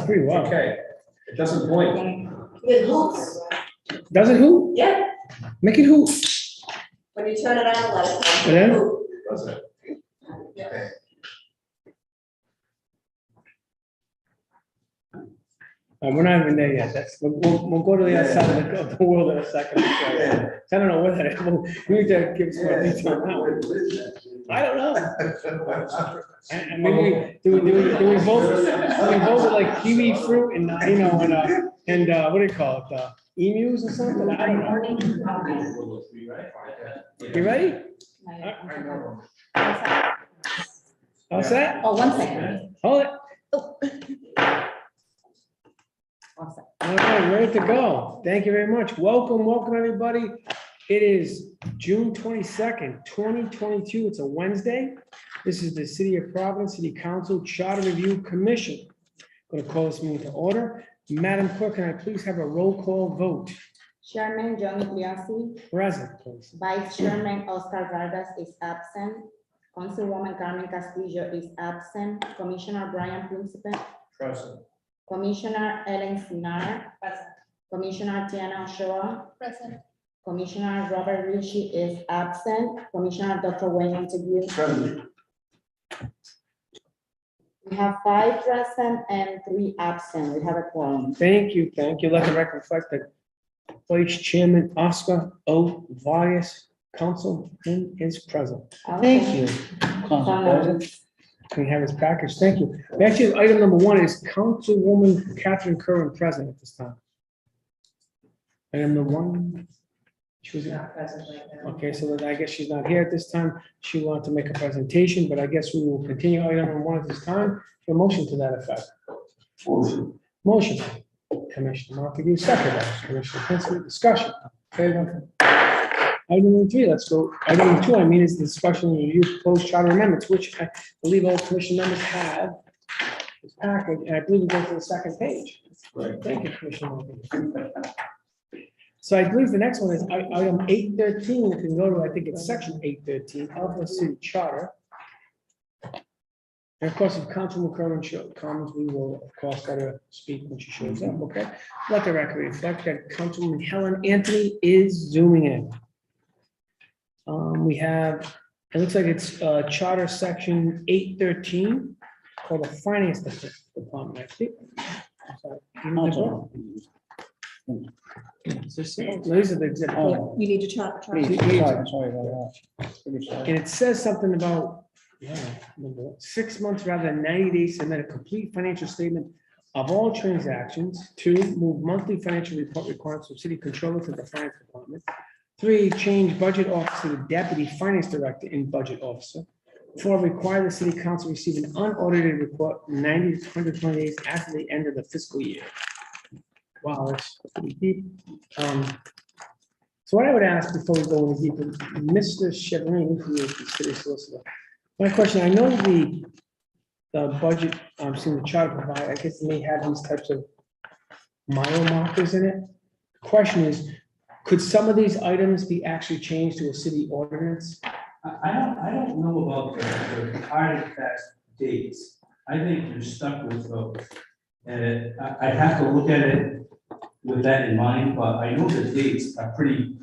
pretty well. Okay, it doesn't blink. It hoops. Does it hoop? Yeah, Make it hoop. when you turn it on, let it And then? hoop. Does it? Yeah. Okay. We're not even there yet. We'll go to the other side of the world in a second. I don't know what that is. We need to give some more detail now. I don't know. And maybe, do we both like kiwi fruit and, and what do you call it? Emus or something? I don't know. You ready? All set? Oh, 1 second. Hold it. Oh. All right, ready to go. Thank you very much. Welcome, everybody. It is June 22nd, 2022. It's a Wednesday. This is the City of Providence City Council Charter Review Commission. Going to call this meeting to order. Madam Clerk, can I please have a roll call vote? Chairman John Iglesias, Present, please. Vice Chairman Oscar Vargas is absent. Councilwoman Carmen Castillo is absent. Commissioner Brian Principe, Present. Commissioner Ellen Sinar, Commissioner Tiana Ochoa, Present. Commissioner Robert Ritchie is absent. Commissioner Dr. Wayne Montague. Present. We have 5 present and 3 absent. We have a quorum. Thank you. Let the record reflect that Vice Chairman Oscar O. Vargas, Councilman, is present. Thank you. Can we have his package? Thank you. Actually, item number 1 is Councilwoman Catherine Curran present at this time. Item number 1. She was Not present right now. okay, so then I guess she's not here at this time. She wanted to make a presentation, but I guess we will continue item number 1 at this time. A motion to that effect. Motion. Commissioner Montague, second by Commissioner Principe. Discussion. Favor. Item number 3, let's go. Item number 2, I mean, is the discussion of review proposed charter amendments, which I believe all commission members have. This package, and I believe we go to the second page. Right. Thank you, Commissioner Montague. So I believe the next one is item 813. If you go to, I think it's section 813 of the city charter. And of course, if Councilwoman Curran comments, we will, of course, let her speak when she shows up, okay? Let the record reflect that Councilwoman Helen Anthony is zooming in. We have, it looks like it's charter section 813 called the finance department, I think. These are the examples. You need to chart. And it says something about, 6 months rather than 90 days to submit a complete financial statement of all transactions. 2, move monthly financial report requirements from city controller to the finance department. 3, change budget officer to deputy finance director in budget officer. 4, require the city council receive an unaudited report 90 to 120 days after the end of the fiscal year. Wow, that's pretty deep. So what I would ask before we go any deeper, Mr. Chevron, who is the city solicitor. My question, I know the budget, seeing the charter provide, I guess they may have these types of mile markers in it. The question is, could some of these items be actually changed to a city ordinance? I don't know about the hard and fast dates. I think you're stuck with those. And I'd have to look at it with that in mind, but I know the dates are pretty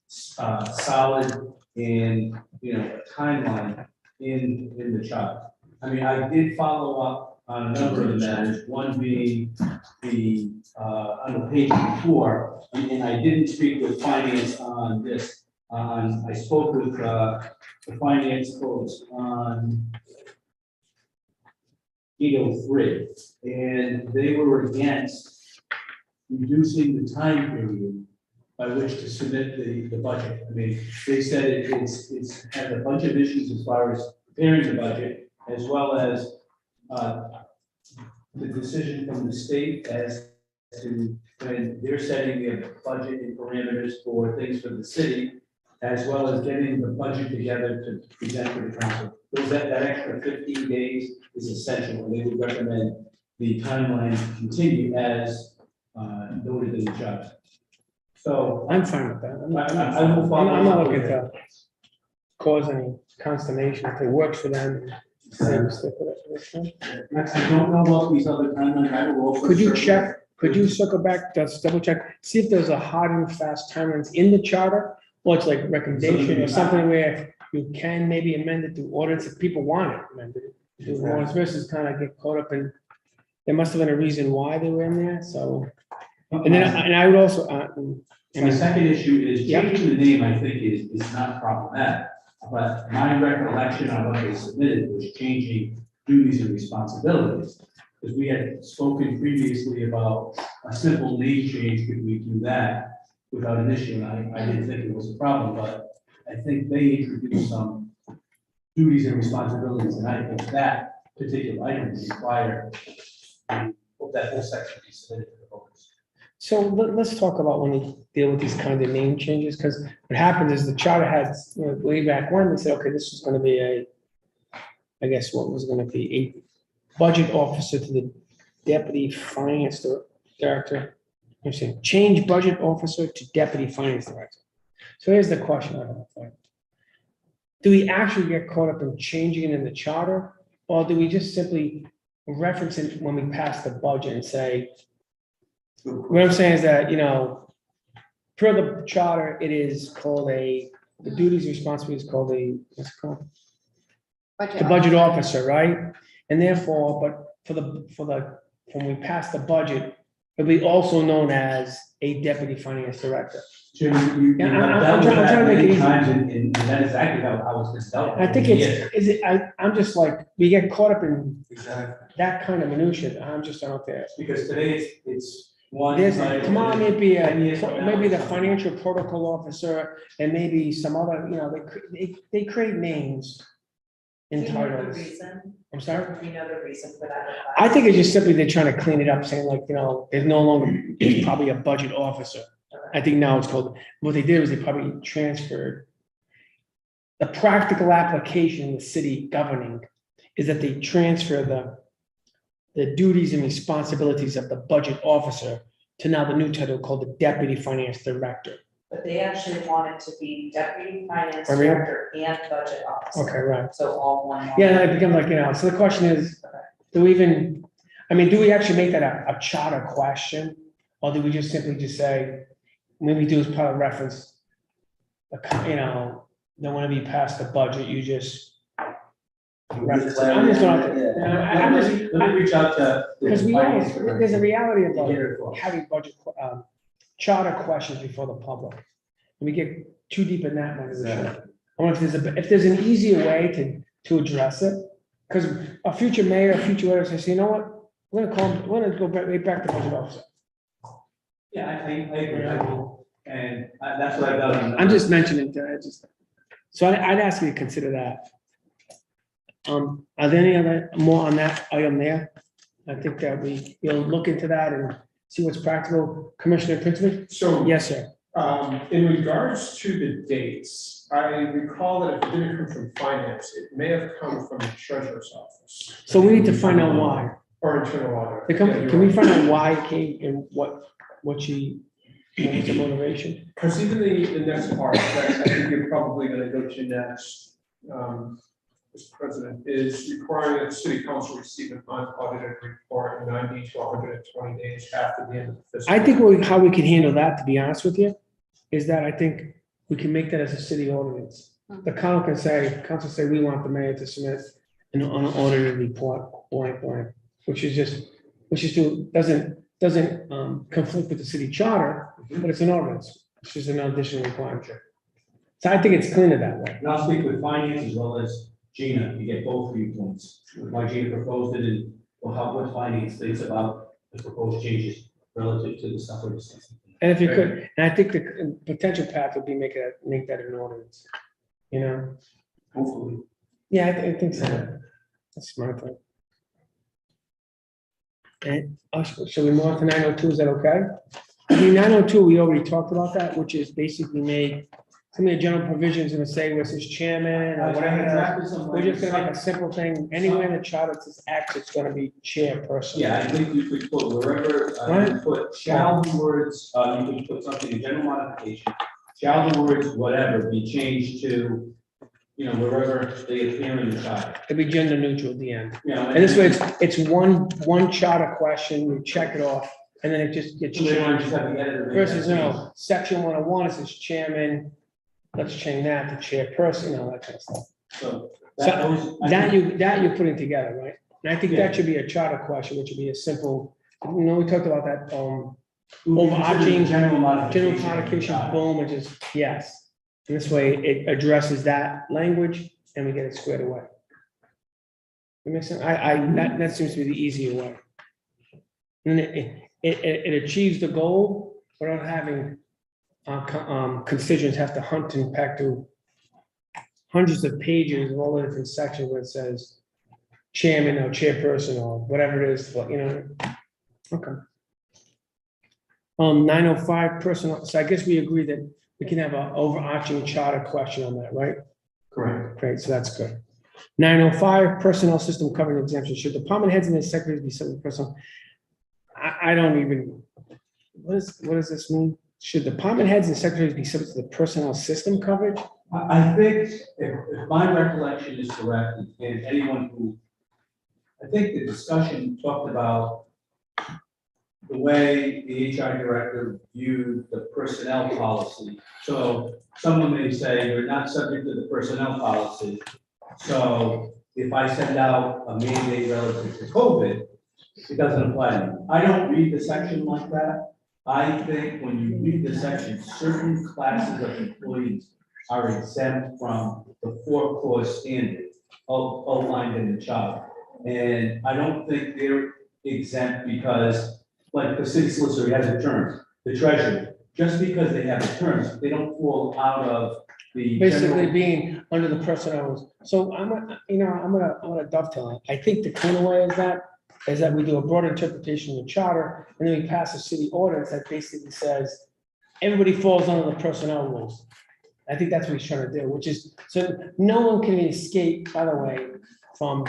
solid and, a timeline in the chart. I mean, I did follow up on a number of the matters, one being the, on the page before, and I didn't speak with finance on this. I spoke with the finance folks on 803, and they were against reducing the time period by which to submit the budget. I mean, they said it's had a bunch of issues as far as preparing the budget, as well as the decision from the state as to when they're setting their budget and parameters for things for the city, as well as getting the budget together to present to the council. That extra 15 days is essential, and they would recommend the timeline continue as noted in the chart. So I'm fine with that. I will follow I'm not up looking with to cause any consternation if it works for them. Same stick with it, okay. I don't know about these other timelines, I will also. Could you circle- check, could you circle back, just double check, see if there's a hard and fast timelines in the charter? Or it's like recommendation or something where you can maybe amend it to ordinance if people want it amended. Do ordinance versus kind of get caught up in, there must have been a reason why they were in there, so. And then, and I would also, My second issue is Yep. changing the name, I think is not problematic. But my recollection on what they submitted was changing duties and responsibilities. Because we had spoken previously about a simple name change, could we do that without an issue? And I didn't think it was a problem, but I think they introduced some duties and responsibilities, and I think that particular item require that whole section be submitted to the voters. so let's talk about when we deal with these kind of name changes, because what happens is the charter had, you know, way back when, they said, okay, this is gonna be a, I guess what was gonna be a budget officer to the deputy finance director. I'm saying, change budget officer to deputy finance director. So here's the question I have for you. Do we actually get caught up in changing it in the charter, or do we just simply reference it when we pass the budget and say, what I'm saying is that, you know, per the charter, it is called the duties responsibility is called what's it called? The budget officer, right? And therefore, but when we pass the budget, it'll be also known as a deputy finance director. Jim, you Yeah, have I'm dealt with trying that to make it many easy. times, and that is exactly how it's been dealt with. I think I'm just like, we get caught up in Exactly. that kind of minutia. I'm just out there. Because today it's one. There's, title, tomorrow maybe, 10 years from now, maybe the it's financial protocol officer and maybe some other, you know, they create names Do in you know the titles. reason? I'm sorry? Do you know the reason for that? I think it's just simply they're trying to clean it up, saying like, you know, there's no longer, it's probably a budget officer. I think now it's called, what they did was they probably transferred. The practical application in the city governing is that they transfer the duties and responsibilities of the budget officer to now the new title called the deputy finance director. But they actually want it to be deputy finance Oh, really? director and budget officer. Okay, right. So all one. line. Yeah, it becomes like, you know, so the question is, do we even, I mean, do we actually make that a charter question? Or do we just simply just say, maybe do as part of reference, you know, then when we pass the budget, you just reference it. I'm just not, I'm just, Let me reach out to. the because we finance always, director there's a reality to get about her thoughts. having budget, charter questions before the public. And we get too deep in that, maybe we should. I wonder if there's an easier way to address it, because a future mayor, a future whatever says, you know what? We're gonna go right back to budget officer. Yeah, I agree, and that's what I've done. I'm just mentioning that, so I'd ask you to consider that. Are there any other, more on that item there? I think that we'll look into that and see what's practical. Commissioner Principal? So, Yes, sir. in regards to the dates, I recall that if it didn't come from finance, it may have come from the treasurer's office So we need to find out why. or internal audit. Can we find out why it came and what was the motivation? Because even the next part, that I think you're probably gonna go to next, Mr. President, is requiring that the city council receive an unaudited report 90 to 120 days after the end of the fiscal. I think how we can handle that, to be honest with you, is that I think we can make that as a city ordinance. The council can say, we want the mayor to submit an unaudited report, blank, which doesn't conflict with the city charter, but it's an ordinance. It's just an additional requirement. So I think it's cleaner that way. And I'll speak with finance as well as Gina, you get both viewpoints. Why Gina proposed it and what finance thinks about the proposed changes relative to the stuff we're discussing. And if you could, and I think the potential path would be make that an ordinance, you know? Hopefully. Yeah, I think so. That's smart thing. And, shall we move on to 902, is that okay? I mean, 902, we already talked about that, which is basically made, some of the general provisions gonna say where it says chairman or whatever. We're just gonna make a simple thing, anywhere in the charter that says X, it's gonna be chairperson. Yeah, I think you could put wherever, you put shall the words, you could put something in general modification. Shall the words whatever be changed to wherever they appear in the charter. It'd be gender neutral at the end. You know, And this way, it's one charter question, you check it off, and then it just gets So they might just changed. have the editor make Versus, that section 101, it says chairman, let's change that to chairperson, all that kind of stuff. So So that goes. That you're putting together, right? And I think that should be a charter question, which would be a simple, we talked about that, overarching General general modification. modification, boom, and just, yes. And this way, it addresses that language, and we get it squared away. That makes sense? That seems to be the easier way. And it achieves the goal without having constituents have to hunt and pack through hundreds of pages of all the different sections where it says chairman or chairperson or whatever it is, okay. 905 personal, so I guess we agree that we can have an overarching charter question on that, right? Correct. Great, so that's good. 905 personnel system covering exemption. Should department heads and their secretaries be subject to personal? I don't even, what does this mean? Should department heads and secretaries be subject to the personnel system coverage? I think if my recollection is correct, and anyone who, I think the discussion talked about the way the HR director viewed the personnel policy. So someone may say, you're not subject to the personnel policy. So if I send out a mandate relative to COVID, it doesn't apply to me. I don't read the section like that. I think when you read the section, certain classes of employees are exempt from the four-clause standard outlined in the charter. And I don't think they're exempt because, like the city solicitor has returns, the treasurer, just because they have returns, they don't fall out of the. Basically general- being under the personnel. So I'm gonna dovetail it. I think the cleaner way is that we do a broad interpretation of the charter, and then we pass a city ordinance that basically says everybody falls under the personnel rules. I think that's what he's trying to do, which is, so no one can escape, by the way, from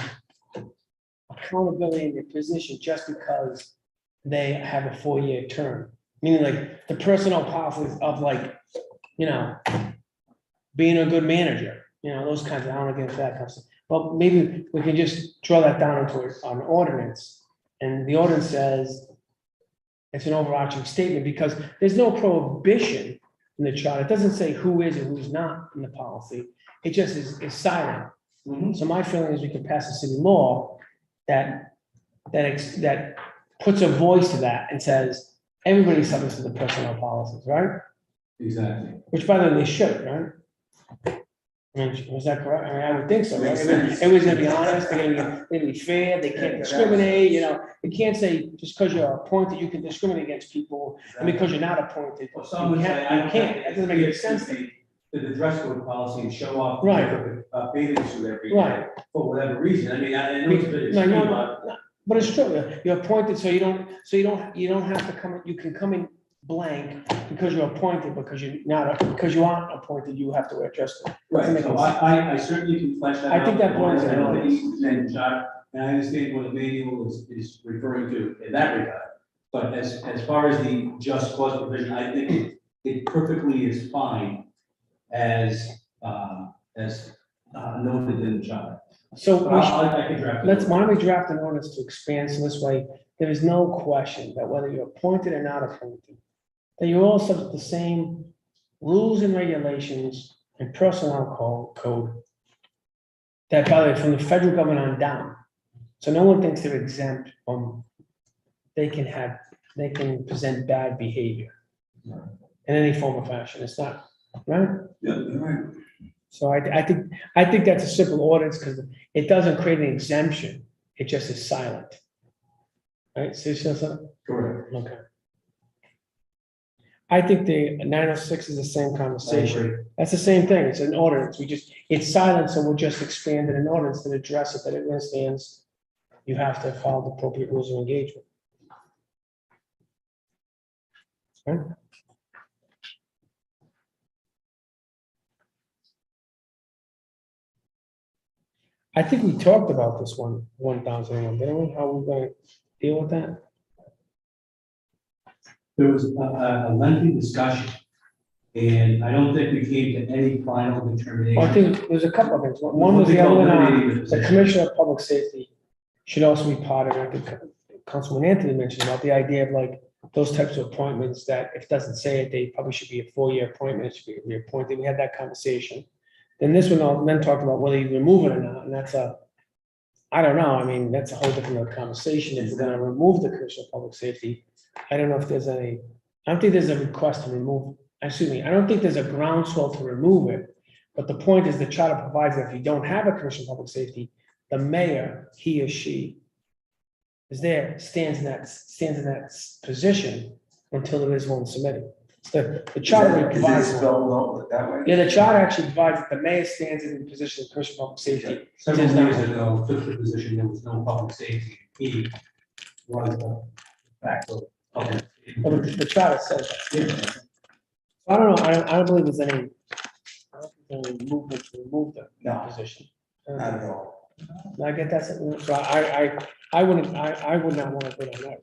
accountability in their position just because they have a 4-year term. Meaning like the personnel policies of being a good manager, those kinds of, I don't want to get into that kind of stuff. But maybe we can just draw that down into an ordinance. And the ordinance says it's an overarching statement because there's no prohibition in the charter. It doesn't say who is and who's not in the policy. It just is silent. Mhm. So my feeling is we can pass a city law that puts a voice to that and says, everybody's subject to the personnel policies, right? Exactly. Which by the way, they should, right? I mean, was that correct? I mean, I would think so, right? Makes sense. Everyone's gonna be honest, they're gonna be fair, they can't discriminate, you can't say just because you're appointed, you can discriminate against people, and because you're not appointed, Well, you some would say, can't, I you don't can't, have that doesn't make any sense. to the dress code policy and show off. Right. A bathing suit every day, Right. for whatever reason. I mean, I know it's a bit No, extreme, no, but but it's true, you're appointed, so you don't have to come, you can come in blank because you're appointed, because because you aren't appointed, you have to wear dress code. right, so I certainly can flesh that out. I think that belongs in I know that ordinance. and I understand what the manual is referring to in that regard. But as far as the just cause provision, I think it perfectly is fine as noted in the charter. So But we should, I can draft. why don't we draft an ordinance to expand, so this way, there is no question that whether you're appointed or not appointed, that you're all subject to the same rules and regulations and personnel code that, by the way, from the federal government on down. So no one thinks they're exempt from, they can present bad behavior in any form or fashion. It's not, right? Yeah, right. So I think that's a simple ordinance because it doesn't create an exemption. It just is silent. Right? So you see something? Correct. Okay. I think the 906 is the same conversation. That's the same thing. It's an ordinance. It's silent, so we'll just expand it in ordinance to address it, that it understands you have to follow the appropriate rules of engagement. Right? I think we talked about this 1,001, didn't we? How we're gonna deal with that? There was a lengthy discussion And I don't think we came to any final determination. Well, I think there's a couple of things. One was the other one, the Commissioner of Public Safety should also be part of it. I think Councilman Anthony mentioned about the idea of like those types of appointments that if it doesn't say it, they probably should be a 4-year appointment, it should be reappointed. We had that conversation. Then this one, then talked about whether you remove it or not, and that's I don't know, I mean, that's a whole different conversation. If we're gonna remove the Commissioner of Public Safety, I don't know if there's any, I don't think there's a request to remove, excuse me, I don't think there's a groundswell to remove it. But the point is the charter provides that if you don't have a Commissioner of Public Safety, the mayor, he or she is there, stands in that position until there is one submitted. The charter provides. Yeah, the charter actually provides that the mayor stands in the position of Commissioner of Public Safety. Several years ago, took the position, there was no public safety. He was the fact of public safety. But the charter says that. I don't know, I don't believe there's any movement to remove the position. Not at all. I get that, so I would not want to go down that road.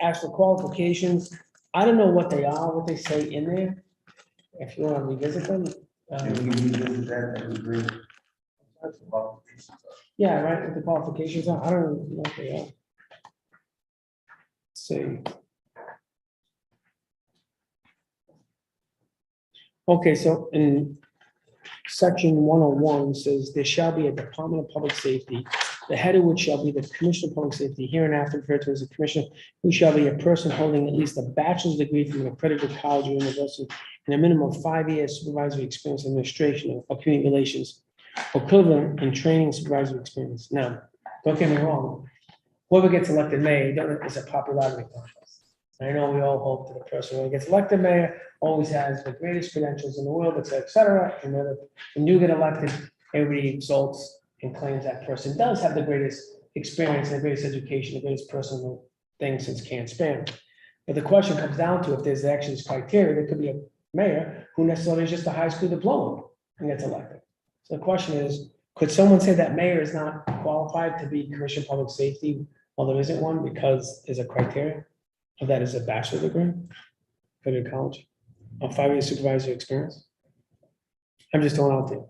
As for qualifications, I don't know what they are, what they say in there. If you want to revisit them. And we can revisit that and agree. Yeah, right, what the qualifications are, I don't know what they are. Let's see. Okay, so in section 101 says there shall be a Department of Public Safety, the head of which shall be the Commissioner of Public Safety, hereinafter referred to as a commissioner, who shall be a person holding at least a bachelor's degree from an accredited college or university and a minimum of 5 years supervisory experience in administration or community relations, or equivalent in training supervisory experience. Now, don't get me wrong, whoever gets elected mayor, it's a popularity contest. I know we all hope that the person who gets elected mayor always has the greatest credentials in the world, et cetera. And then when you get elected, everybody exalts and claims that person does have the greatest experience and the greatest education, the greatest personal thing since can't span. But the question comes down to if there's actually this criteria, there could be a mayor who necessarily is just a high school diploma and gets elected. So the question is, could someone say that mayor is not qualified to be Commissioner of Public Safety while there isn't one because there's a criteria of that is a bachelor degree, go to college, a 5-year supervisory experience? I'm just throwing out there.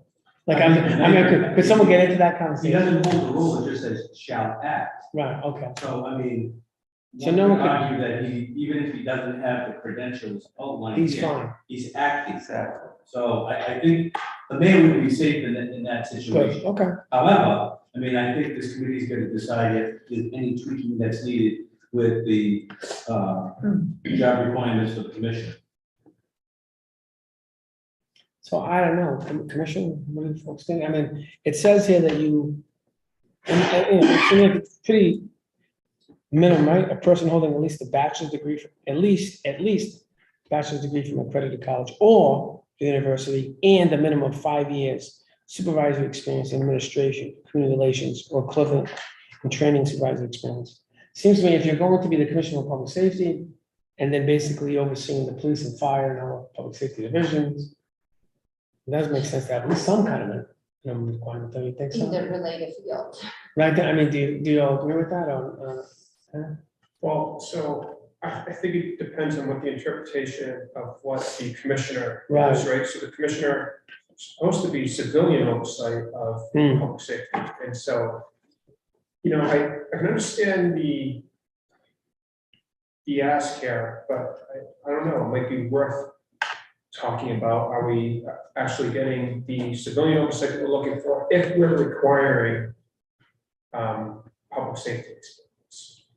Like, I mean, could someone get into that He conversation? doesn't hold the rule, it just says shall act. Right, okay. So, I mean, So one no could one could- argue that he, even if he doesn't have the credentials outlined He's here, fine. he's acting. Exactly. So I think the mayor would be safe in that Good, situation. okay. However, I mean, I think this committee is gonna decide if there's any tweaking that's needed with the, job requirements for the commission. So I don't know, Commissioner, what do you folks think? I mean, it says here that you, and it's pretty minimum, right? A person holding at least a bachelor's degree, at least bachelor's degree from accredited college or university, and a minimum of 5 years supervisory experience in administration, community relations, or equivalent in training supervisory experience. Seems to me if you're going to be the Commissioner of Public Safety and then basically overseeing the police and fire and all public safety divisions, it does make sense to have at least some kind of a minimum requirement, don't you think so? In the related field. Right, I mean, do you all agree with that or? Well, so I think it depends on what the interpretation of what the commissioner Right. is, right? So the commissioner is supposed to be civilian oversight of Hmm. public safety. And so, you know, I can understand the ask here, but I don't know, it might be worth talking about, are we actually getting the civilian oversight that we're looking for if we're requiring public safety experience?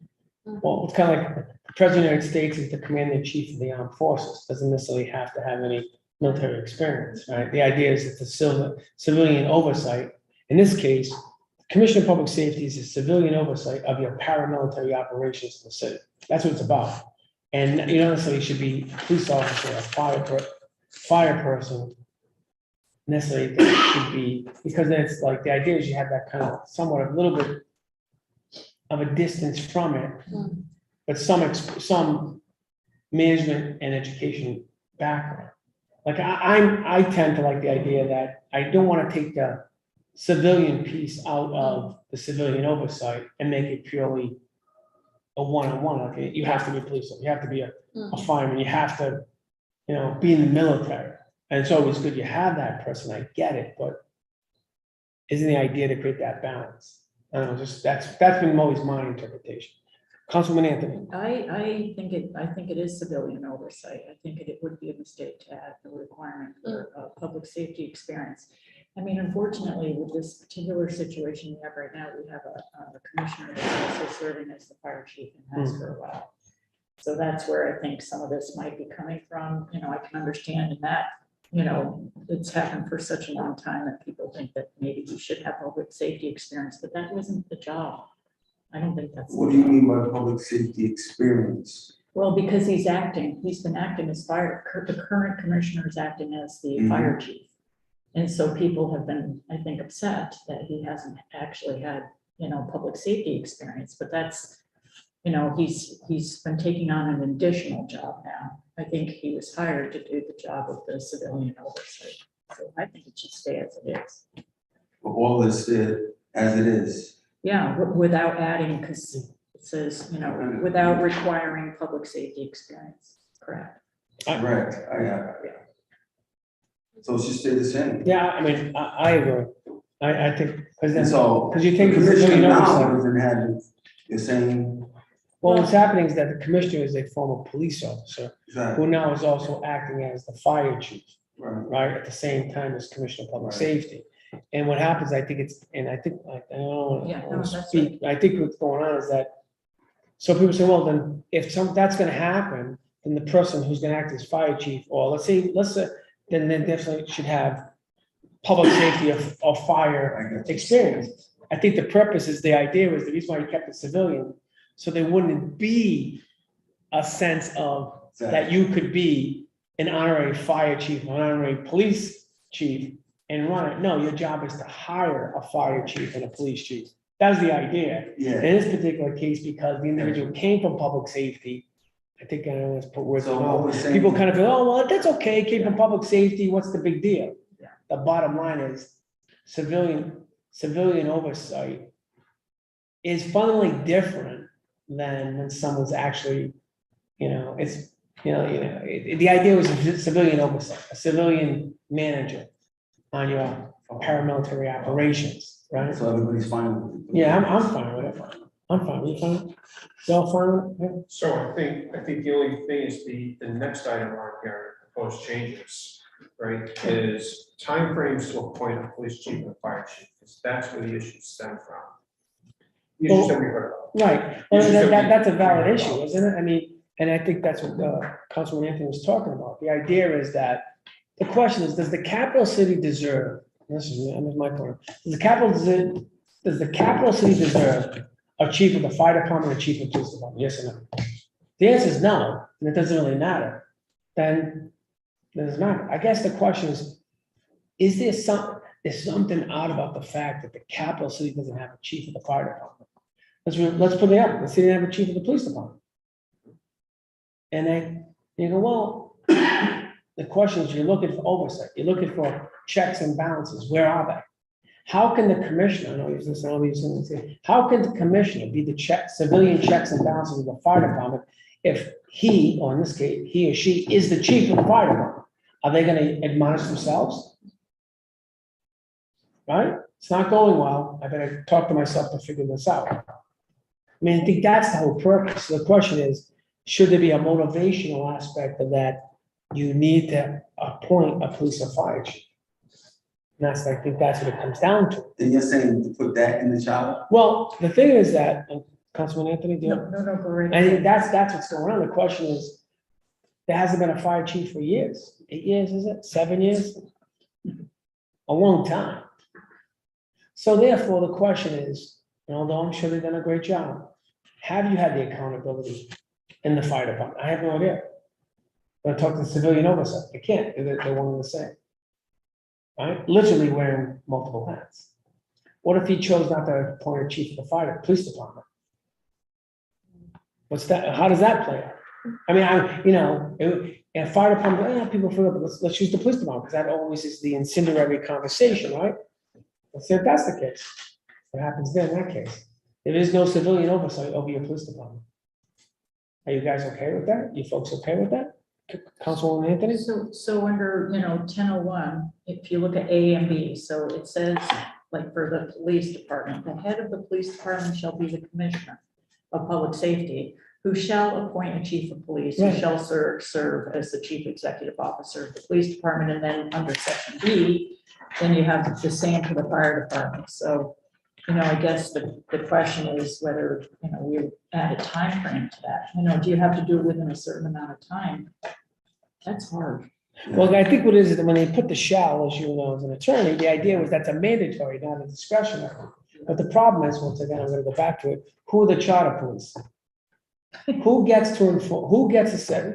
Well, it's kind of like the President of the United States is the commander in chief of the armed forces, doesn't necessarily have to have any military experience, right? The idea is that the civilian oversight, in this case, Commissioner of Public Safety is a civilian oversight of your paramilitary operations in the city. That's what it's about. And you don't necessarily should be a police officer, a fire person. Necessarily it should be, because then it's like, the idea is you have that kind of somewhat a little bit of a distance from it, but some management and education background. Like I tend to like the idea that I don't want to take the civilian piece out of the civilian oversight and make it purely a one-on-one. Okay, you have to be a police, you have to be a fireman, you have to be in the military. And it's always good you have that person, I get it, but isn't the idea to create that balance? I don't know, just, that's been always my interpretation. Councilman Anthony, I think it is civilian oversight. I think it would be a mistake to add the requirement for a public safety experience. I mean, unfortunately, with this particular situation we have right now, we have a commissioner that's also serving as the fire chief and has for a while. So that's where I think some of this might be coming from. I can understand in that, it's happened for such a long time that people think that maybe we should have public safety experience, but that wasn't the job. I don't think that's. What do you mean by public safety experience? Well, because he's been acting as the current commissioner is acting as the fire chief. And so people have been, I think, upset that he hasn't actually had, public safety experience, but that's, he's been taking on an additional job now. I think he was hired to do the job of the civilian oversight. So I think it should stay as it is. All is as it is. Yeah, without adding, because it says, without requiring public safety experience, correct? Correct, I have. So it should stay the same. yeah, I mean, I agree. I think, because then, So. because you think the the commission civilian now oversight, doesn't have the same, well, what's happening is that the commissioner is a former police officer exactly, who now is also acting as the fire chief, right, right, at the same time as Commissioner of Public Right. Safety. And what happens, I think it's, and I think, I don't Yeah, no, want to that's speak, I think what's going on is that, so people say, well, then, if that's gonna happen, then the person who's gonna act as fire chief, or let's say, then they definitely should have public safety or fire I get you. experience. I think the purpose is, the idea was, the reason why you kept it civilian, so there wouldn't be a sense of that you could be an honorary fire chief, an honorary police chief and run it. No, your job is to hire a fire chief and a police chief. That was the idea. Yeah, In this particular case, because the individual came from public safety, I think I always put words in so my what mouth. we're saying. People kind of feel, oh, well, that's okay, came from public safety, what's the big deal? Yeah. The bottom line is civilian oversight is fundamentally different than when someone's actually, it's, the idea was a civilian oversight, a civilian manager on your paramilitary operations, right? So everybody's fine with it. Yeah, I'm fine with it. I'm fine, you fine? Y'all fine with it? So I think the only thing is the next item on here, proposed changes, right, is timeframes to appoint a police chief and a fire chief, because that's where the issues stem from. The issues that we heard about. Right, well, that's a valid issue, isn't it? I mean, and I think that's what Councilman Anthony was talking about. The idea is that, the question is, does the capital city deserve, this is my point, does the capital city deserve a chief of the fire department, a chief of police department, yes or no? The answer is no, and it doesn't really matter. Then it doesn't matter. I guess the question is there something odd about the fact that the capital city doesn't have a chief of the fire department? Let's put it up, the city doesn't have a chief of the police department. And then you go, well, the question is, you're looking for oversight, you're looking for checks and balances, where are they? How can the commissioner, I know he's listening, all these things, how can the commissioner be the civilian checks and balances of the fire department if he, or in this case, he or she is the chief of the fire department? Are they gonna admonish themselves? Right? It's not going well, I better talk to myself to figure this out. I mean, I think that's the whole purpose. The question is, should there be a motivational aspect of that? You need to appoint a police or fire chief. And I think that's what it comes down to. Then you're saying to put that in the charter? Well, the thing is that, Councilman Anthony, do you? No, go right I think ahead. that's what's going on. The question is, there hasn't been a fire chief for years. 8 years, is it? 7 years? A long time. So therefore, the question is, and although I'm sure they've done a great job, have you had the accountability in the fire department? I have no idea. When I talk to civilian oversight, I can't, they're one and the same. Right? Literally wearing multiple hats. What if he chose not to appoint a chief of the police department? What's that? How does that play out? I mean, in fire department, people forget, but let's use the police department, because that always is the incendiary conversation, right? Let's say if that's the case, what happens then in that case? There is no civilian oversight over your police department. Are you guys okay with that? You folks okay with that? Councilwoman Anthony? So under, 1001, if you look at A and B, so it says, like for the police department, the head of the police department shall be the commissioner of public safety, who shall appoint a chief of police, who Right. shall serve as the chief executive officer of the police department, and then under section B, then you have the same for the fire department. So, I guess the question is whether, we add a time frame to that. Do you have to do it within a certain amount of time? That's hard. Well, I think what it is that when they put the shall, as you know, as an attorney, the idea was that's a mandatory, not a discretionary. But the problem is, once again, I'm gonna go back to it, who are the charter police? Who gets to enforce, who gets to say,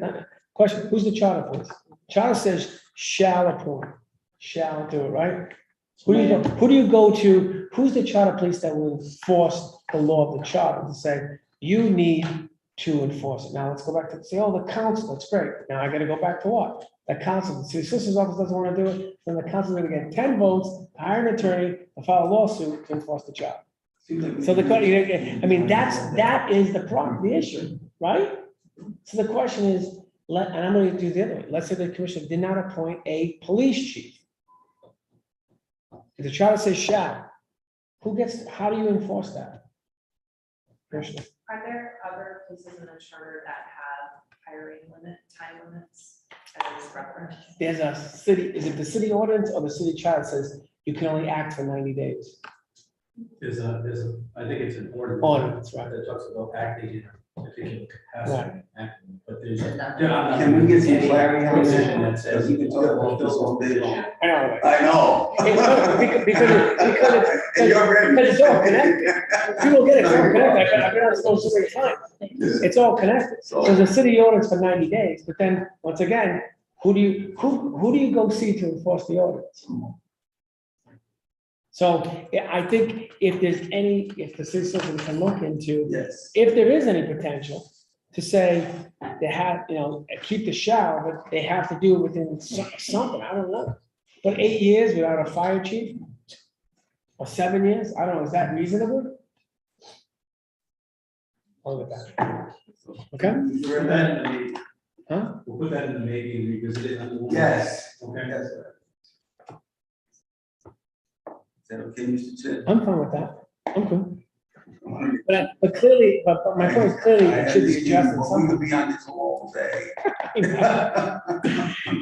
question, who's the charter police? Charter says shall appoint, shall do it, right? Who do you go to, who's the charter police that will enforce the law of the charter to say, you need to enforce it? Now, let's go back to, say, oh, the council, that's great. Now I gotta go back to what? The council, the solicitor's office doesn't wanna do it, then the council's gonna get 10 votes, hire an attorney, and file a lawsuit to enforce the charter. So that is the problem, the issue, right? So the question is, and I'm gonna do the other way, let's say the commission did not appoint a police chief. If the charter says shall, how do you enforce that? Commissioner? Are there other places in the charter that have hiring time limits as reference? There's a city, is it the city ordinance or the city charter says you can only act for 90 days? I think it's an ordinance. Ordinance, right. That talks about acting in a particular capacity. acting, But there's. Can we get some clarity on Position that? that says. Because we can talk about this all day long. I know, I know. And you're ready. because it's all connected. People get it, it's all connected. I've been on this phone so many times. It's all connected. So there's a city ordinance for 90 days, but then, once again, who do you go see to enforce the ordinance? So yeah, I think if the city solicitor can look into, Yes. if there is any potential to say they have, keep the shall, but they have to do it within something, I don't know. But 8 years without a fire chief? Or 7 years? I don't know, is that reasonable? I'll look at that. Okay? We'll put that in the meeting. Huh? We'll put that in the meeting and revisit it. Yes. Okay. Yes. Is that okay, Mr. Chair? I'm fine with that. I'm good. But clearly, but my point is clearly it should be adjusted We somehow. could be on this all day.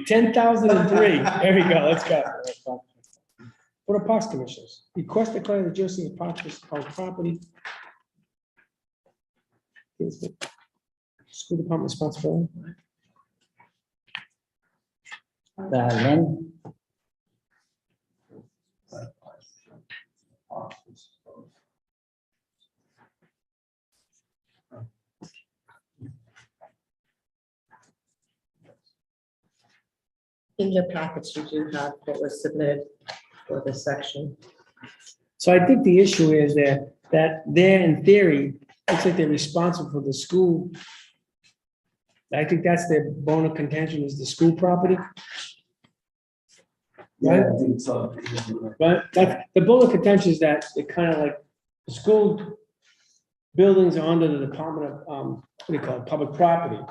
10,003, there we go, let's go. For the Parks Commissioners, request declare the jurisdiction of parks as public property. School department responsibility. Lynn, In your packets, you do have what was submitted for this section. So I think the issue is that they're in theory, looks like they're responsible for the school. I think that's their bone of contention is the school property. Yeah, I think so. But that's, the bone of contention is that it kind of like, the school buildings are under the Department of, what do you call it, public property.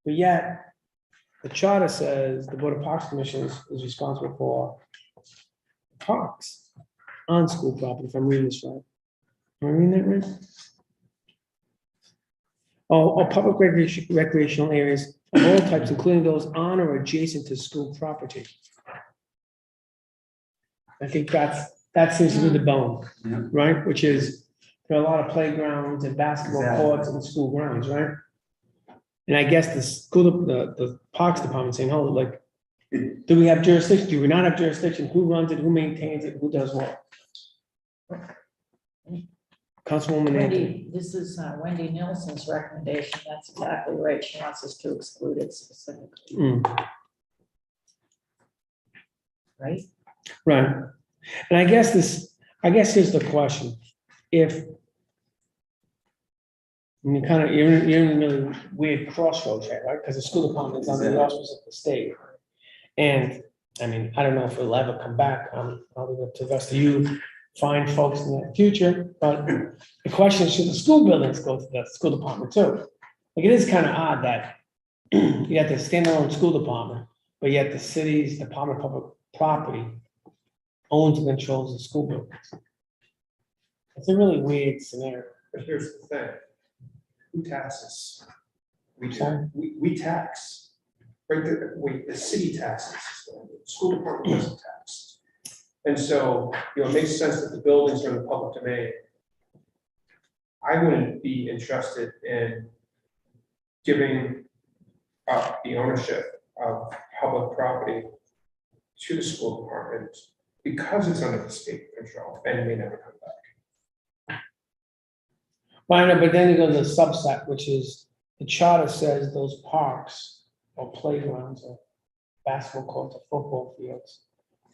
But yet, the charter says the Board of Parks Commissioners is responsible for parks on school property, if I'm reading this right. Am I reading that right? Or public recreational areas of all types, including those on or adjacent to school property. I think that seems to be the bone, Yeah. right? Which is, there are a lot of playgrounds and basketball Exactly. courts and school grounds, right? And I guess the school, the Parks Department saying, oh, like, do we have jurisdiction? Do we not have jurisdiction? Who runs it? Who maintains it? Who does what? Councilwoman Anthony. Wendy, this is Wendy Nelson's recommendation. That's exactly right. She wants us to exclude it specifically, Mm, right? right. And I guess here's the question. If you're in a really weird crossroads here, right? Because the school department is under the auspices of the state. And I mean, I don't know if it'll ever come back. I'll leave it to the rest of you, find folks in the future. But the question is, should the school buildings go to the school department too? Like, it is kind of odd that you got the standalone school department, but yet the city's Department of Public Property owns and controls the school buildings. It's a really weird scenario. But here's the thing. Who taxes? We Sorry? tax, we tax. Right, the city taxes, the school department doesn't tax. And so, it makes sense that the buildings are in the public domain. I wouldn't be interested in giving up the ownership of public property to the school department because it's under the state control and may never come back. Well, I know, but then you go to the subset, which is the charter says those parks or playgrounds or basketball courts or football fields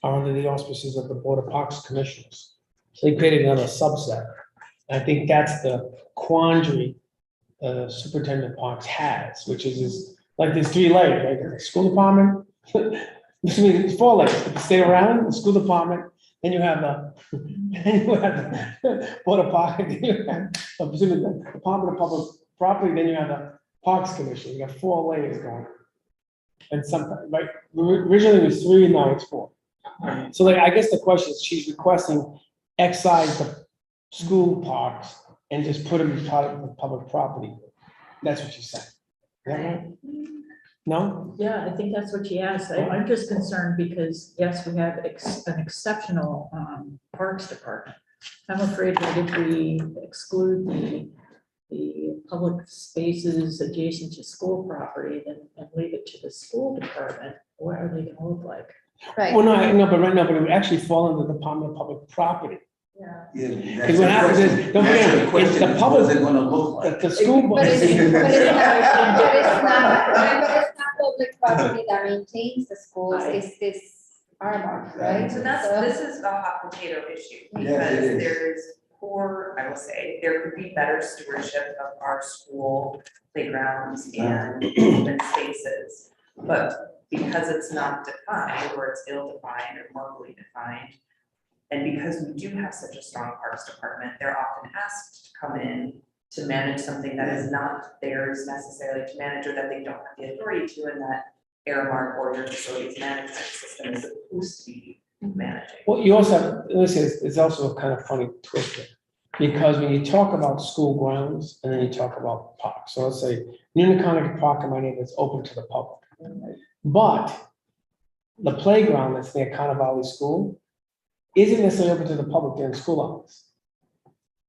are under the auspices of the Board of Parks Commissioners. So they created another subset. I think that's the quandary Superintendent of Parks has, which is like there's 3 layers, right? The school department, it's 4 layers, the state around, the school department, then you have the Board of Parks, then you have, presumably the Department of Public Property, then you have the Parks Commission. You got 4 layers going. And sometimes, like, originally it was 3, now it's 4. So like, I guess the question is, she's requesting excise the school parks and just put them as part of the public property. That's what she's saying. Is that right? No? Yeah, I think that's what she asked. I'm just concerned because, yes, we have an exceptional Parks Department. I'm afraid that if we exclude the public spaces adjacent to school property and leave it to the school department, what are they gonna look like? Right. Well, no, but right now, but it would actually fall under the Department of Public Property. Yeah. Yeah, Because what happens is, don't forget, it's the public, What's it gonna look like? the school. But it's not public property that maintains the schools, it's this Aramark, right? So this is a hot potato issue, Yeah, it because is. there's poor, I will say, there could be better stewardship of our school playgrounds and open spaces. But because it's not defined, or it's ill-defined or locally defined, and because we do have such a strong parks department, they're often asked to come in to manage something that is not theirs necessarily to manage, or that they don't have the authority to, and that Aramark or your facilities management system is supposed to be managing. Well, you also have, listen, it's also a kind of funny twist here. Because when you talk about school grounds and then you talk about parks, so let's say Uniconica Park in my neighborhood is open to the public. But the playground that's near Carnivale School isn't necessarily open to the public during school hours.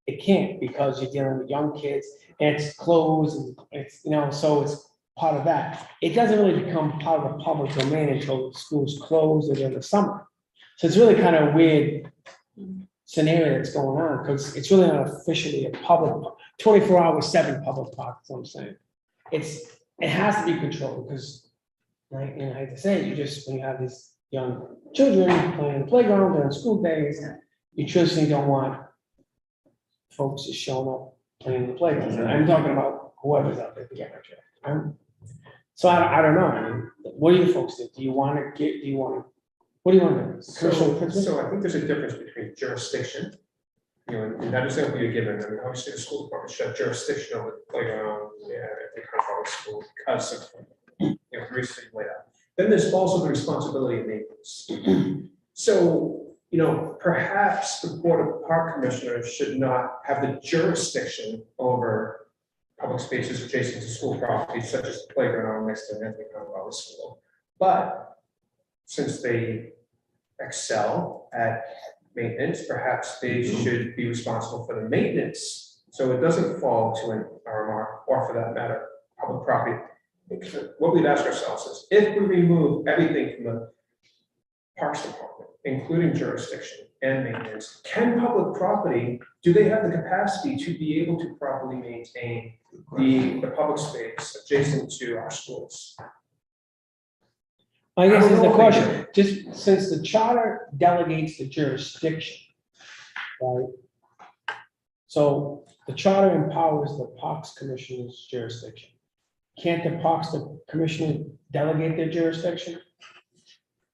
It can't, because you're dealing with young kids and it's closed and it's, so it's part of that. It doesn't really become part of the public domain until the school's closed or during the summer. So it's really kind of a weird scenario that's going on, because it's really not officially a public, 24/7 public park, that's what I'm saying. It has to be controlled, because, like, I hate to say it, when you have these young children playing in the playground during school days, you truly don't want folks just showing up playing in the playground. And I'm talking about whoever's out there, so I don't know, I mean, what do you folks think? What do you want to do? So I think there's a difference between jurisdiction, and that is going to be a given. I mean, obviously the school department should have jurisdiction over the playground, if they control the school because of, the reason laid out. Then there's also the responsibility of maintenance. So, perhaps the Board of Park Commissioners should not have the jurisdiction over public spaces adjacent to school properties, such as the playground next to Anthony Conwell School. But since they excel at maintenance, perhaps they should be responsible for the maintenance, so it doesn't fall to an RMR, or for that matter, public property. What we'd ask ourselves is, if we remove everything from the Parks Department, including jurisdiction and maintenance, can public property, do they have the capacity to be able to properly maintain the public space adjacent to our schools? I guess is the question, just since the charter delegates the jurisdiction, right? So the charter empowers the Parks Commissioner's jurisdiction. Can't the Parks Commissioner delegate their jurisdiction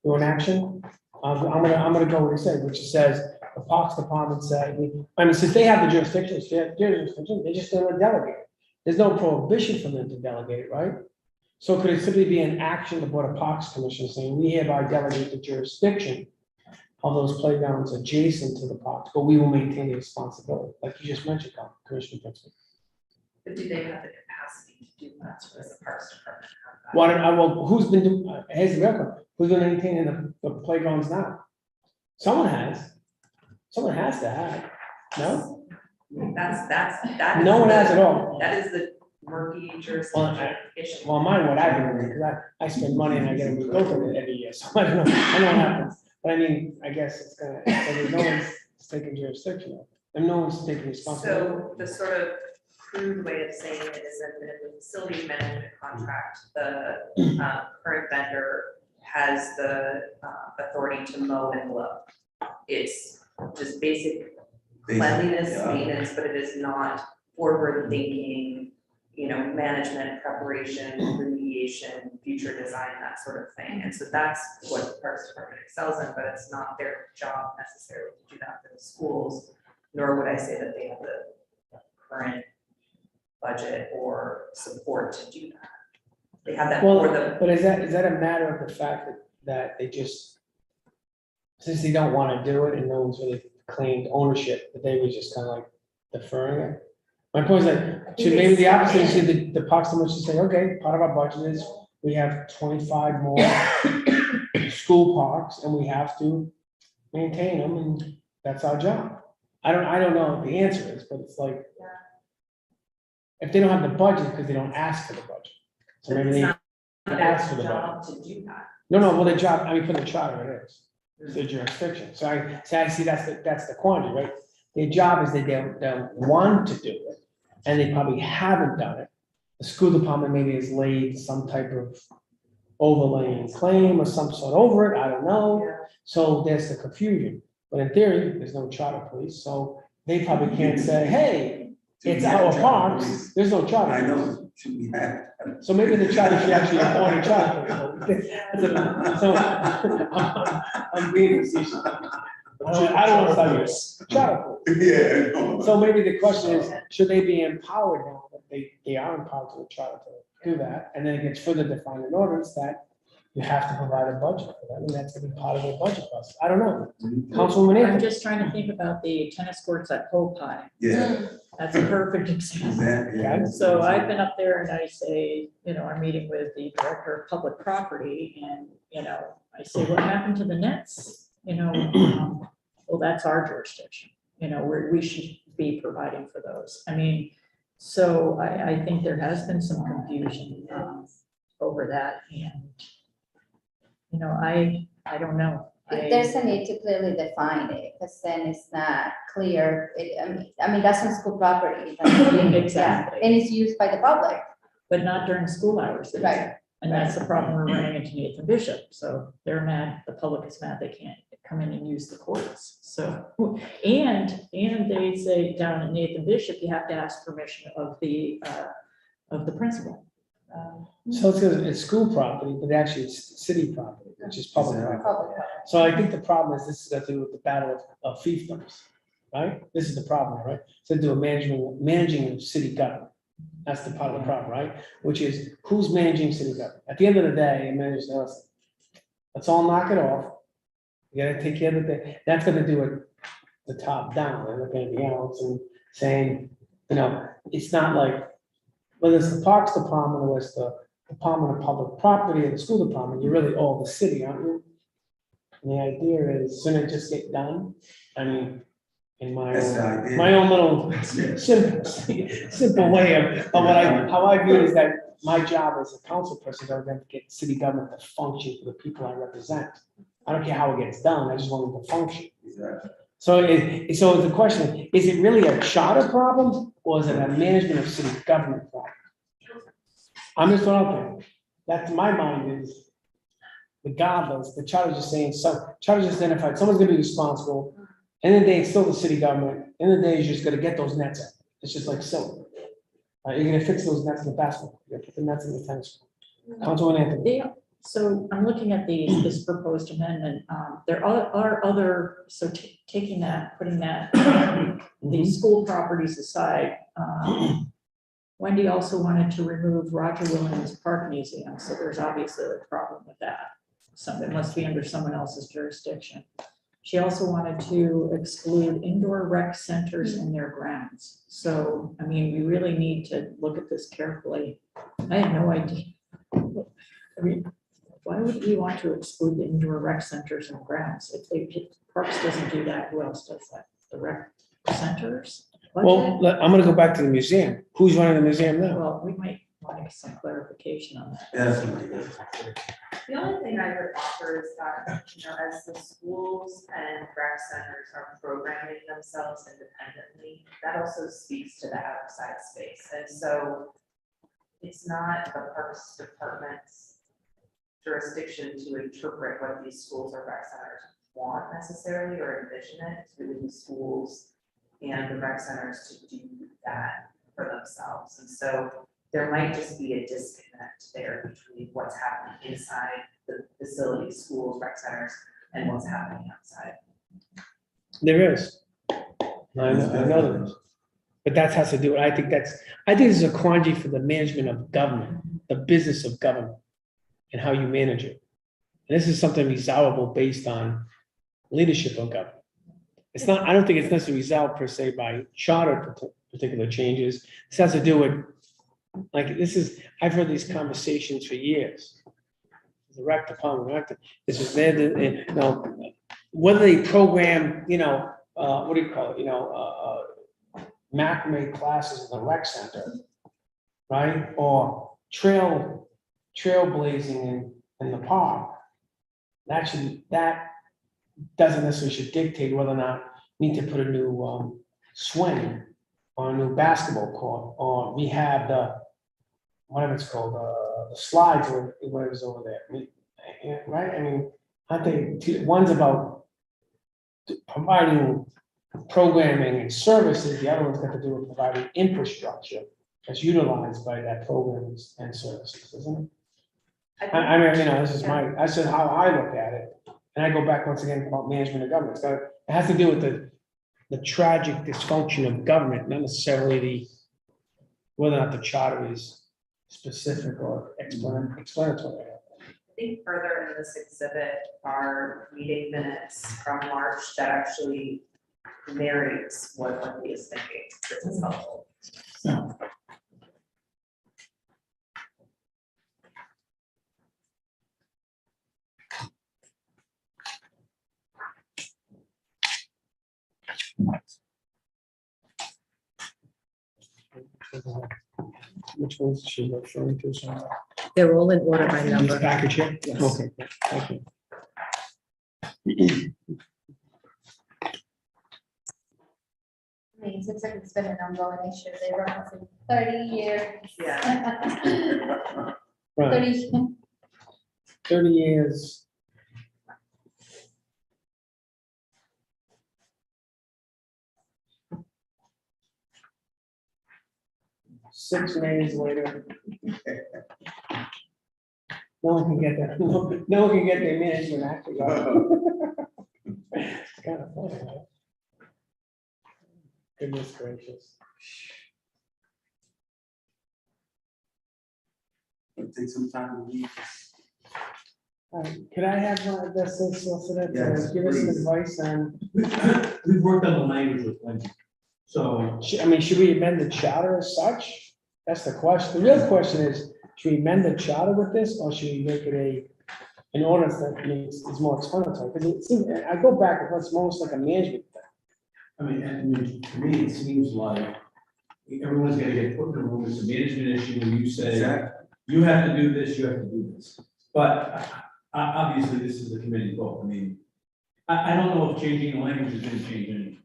through an action? I'm gonna go with what it says, which says the Parks Department said, since they have the jurisdiction, they just don't delegate it. There's no prohibition for them to delegate it, right? So could it simply be an action, the Board of Parks Commission saying, we hereby delegate the jurisdiction of those playgrounds adjacent to the parks, but we will maintain the responsibility, like you just mentioned, Commissioner Principal. But do they have the capacity to do that, so does the Parks Department have that? Well, who's been doing, here's the real question, who's been maintaining the playgrounds now? Someone has to have, no? That is No one has the- at all. That is the murky jurisdiction issue. Well, mine, what I do, because I spend money and I get them rebuilt every year, so I don't know what happens. But I mean, I guess it's gonna, no one's taking jurisdiction of it, and no one's taking responsibility. So the sort of crude way of saying it is that in the facilities management contract, the current vendor has the authority to mow and blow. It's just basic cleanliness, Yeah. maintenance, but it is not forward thinking, management, preparation, remediation, future design, that sort of thing. And so that's what the Parks Department excels in, but it's not their job necessarily to do that for the schools, nor would I say that they have the current budget or support to do that. They have that for Well, the, but is that a matter of the fact that they just, since they don't want to do it and no one's really claimed ownership, that they were just kind of like deferring it? My point is that, should maybe the opposite, should the Parks Commission say, okay, part of our budget is, we have 25 more school parks, and we have to maintain them, and that's our job. I don't know what the answer is, but it's like, if they don't have the budget, because they don't ask for the budget. So maybe it's they not ask for their the budget. job to do that. No, well, the job, I mean, for the charter, it is, it's their jurisdiction, so I see that's the quandary, right? Their job is that they want to do it, and they probably haven't done it. The school department maybe has laid some type of overlaying claim or some sort over it, I don't know. Yeah. So there's the confusion, but in theory, there's no charter police, so they probably can't say, hey, it's our parks, there's no charter. I police. know, should we have? So maybe the charter should actually appoint a charter police. So I'm being facetious. I don't want to tell you, charter police. Yeah, I know. So maybe the question is, should they be empowered now that they are empowered to try to do that? And then it gets further defined in ordinance that you have to provide a budget for that, and that's gonna be part of their budget process. I don't know. Councilwoman I'm Nathan? just trying to think about the tennis courts at Hopi. Yeah, That's a perfect example. exactly. yeah. So I've been up there and I say, I'm meeting with the director of public property and, I say, what happened to the nets? Well, that's our jurisdiction, we should be providing for those. I mean, so I think there has been some confusion over that and, I don't know. There's a need to clearly define it, because then it's not clear. I mean, that's on school property. Exactly. And it's used by the public. But not during school hours. Right. And that's the problem we're running into Nathan Bishop. So they're mad, the public is mad, they can't come in and use the courts. So, and they say down at Nathan Bishop, you have to ask permission of the principal. So it's school property, but actually it's city property, which is public property. Public. So I think the problem is this is got to do with the battle of fiefdoms, right? This is the problem, right? So do a managing of city government. That's the part of the problem, right? Which is who's managing city government? At the end of the day, a manager says, let's all knock it off. You gotta take care of it. That's gonna do it the top down and look at anything else and saying, it's not like, whether it's the Parks Department or it's the Department of Public Property or the school department, you're really all the city, aren't you? And the idea is, shouldn't it just get done? I mean, in That's the idea. my own little simple way of how I view it is that my job as a council person is to get city government to function for the people I represent. I don't care how it gets done, I just want it to function. Exactly. So the question, is it really a charter problem or is it a management of city government problem? I'm just throwing out there. That to my mind is, regardless, the charter just saying, charter just identified, someone's gonna be responsible. End of the day, it's still the city government. End of the day, you're just gonna get those nets out. It's just like silly. You're gonna fix those nets in the basketball. You're gonna put the nets in the tennis court. Councilman Anthony. Yeah, so I'm looking at this proposed amendment. There are other, so taking that, putting that, the school properties aside, Wendy also wanted to remove Roger Williams Park Museum, so there's obviously a problem with that. Something must be under someone else's jurisdiction. She also wanted to exclude indoor rec centers and their grounds. So, I mean, we really need to look at this carefully. I have no idea. I mean, why would we want to exclude the indoor rec centers and grounds? If Parks doesn't do that, who else does that? The rec centers? Well, I'm gonna go back to the museum. Who's running the museum now? Well, we might want some clarification on that. Yeah. The only thing I would offer is that, as the schools and rec centers are programming themselves independently, that also speaks to the outside space. And so it's not the Parks Department's jurisdiction to interpret what these schools or rec centers want necessarily or envision it. It's really the schools and the rec centers to do that for themselves. And so there might just be a disconnect there between what's happening inside the facilities, schools, rec centers, and what's happening outside. There is. I know there is. But that has to do, I think this is a quandary for the management of government, the business of government, and how you manage it. And this is something resolvable based on leadership of government. It's not, I don't think it's necessarily resolved per se by charter particular changes. This has to do with, like, I've heard these conversations for years. The rec department, this is their, whether they program, what do you call it, macrame classes in the rec center, right? Or trailblazing in the park. That doesn't necessarily should dictate whether or not we need to put a new swing or a new basketball court, or we have whatever it's called, the slides or whatever's over there, right? I mean, I think one's about providing programming and services, the other one's got to do with providing infrastructure that's utilized by that program and services, isn't it? I mean, this is that's just how I look at it. And I go back once again about management of government. It has to do with the tragic dysfunction of government, not necessarily whether or not the charter is specific or explanatory. I think further in this exhibit are meeting minutes from March that actually narrates what he is thinking. This is helpful. Which ones is she referring to? So, They're all in order by this number. package here? Yes. Okay, thank you. I mean, it seems like it's been an ongoing issue. They run it for 30 years. Yeah. Right, 30. 30 years. Six days later. No one can get that, no one can get their management actually. It's kind of funny, right? Goodness gracious. It'll take some time to read. Could I have the solicitor Yes, to give us some please. advice on, We've worked on the language with Wendy, so. should we amend the charter as such? That's the question. The real question is, should we amend the charter with this, or should we make it an ordinance that is more explanatory? Because it seems, I go back, it's almost like a management thing. I mean, to me, it seems like everyone's gonna get put in a room, it's a management issue, and you say, Exactly. you have to do this, you have to do this. But obviously, this is a committee vote, I mean, I don't know if changing the language is gonna change anything.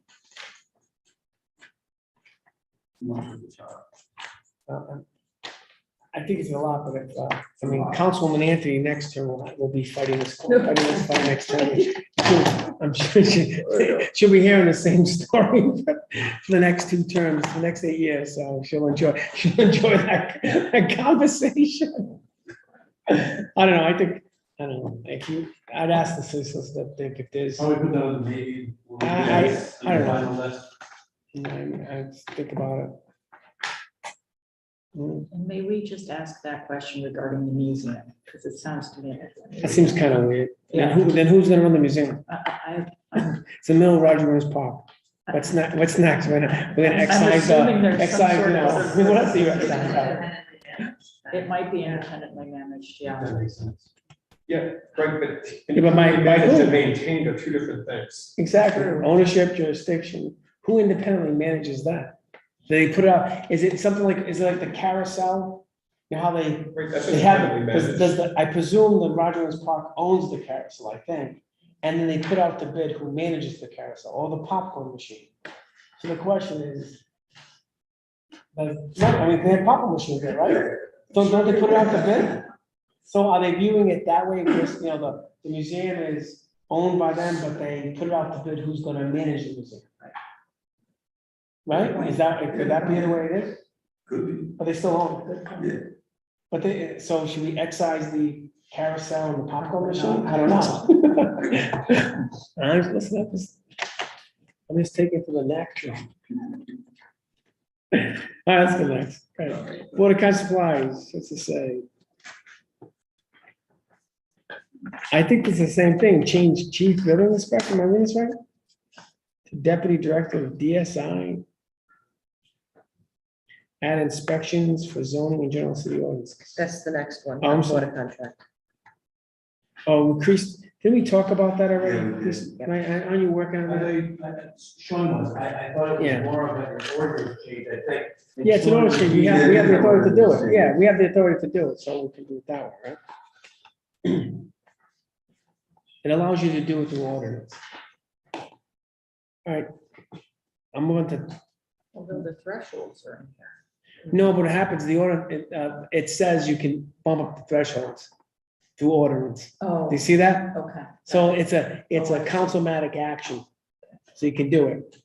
I think it's a lot, but if, Councilwoman Anthony next term will be fighting this fight next term. I'm sure she'll be hearing the same story for the next 2 terms, the next 8 years, so she'll enjoy that conversation. I don't know, I'd ask the citizens to think if there's, Probably put that on the maybe. I don't know. I think about it. And may we just ask that question regarding the museum, because it sounds to me. That seems kind of weird. Yeah. Then who's gonna run the museum? I'm It's in the middle of Roger Williams Park. What's next? We're gonna excise, assuming there's some excise, sort you of know, other what else do you purpose. excise? Independently managed. It might be independently managed, yeah. That makes sense. Yeah, right, but. Yeah, but my- Managed and maintained are two different things. Exactly, ownership, jurisdiction. Who independently manages that? They put it out, is it something like, is it like the carousel? You know how they, Right, that's they have, independently does managed. the, I presume the Roger Williams Park owns the carousel, I think. And then they put out the bid who manages the carousel or the popcorn machine. So the question is. No, I mean, they have popcorn machines there, right? So don't they put it out the bid? So are they viewing it that way, because, you know, the museum is owned by them, but they put it out the bid who's gonna manage the museum? Right? Is that, could that be the way it is? Could be, But they still own it. yeah. But they, so should we excise the carousel and the popcorn machine? I don't know. I'm just taking it to the next one. All right, let's go next. Okay. Board of County Supplies, what's it say? I think it's the same thing, change chief building inspector, am I reading this right? To deputy director of DSI. Add inspections for zoning and general city ordinances. That's the next one. Oh, I'm sorry. Water contract. Oh, increased, didn't we talk about that already? Yeah, we did. Chris? Aren't you working on that? Sean was, I thought it Yeah. was more of an order change, I think. Yeah, it's an order change, we have the authority to do it, yeah, we have the authority to do it, so we can do it that way, right? It allows you to do it through ordinance. All right, I'm moving to, Although the thresholds are in here. no, but what happens, the order, it says you can bump up the thresholds through ordinance. Oh, Do you see that? okay. So it's a councilmatic action, so you can do it.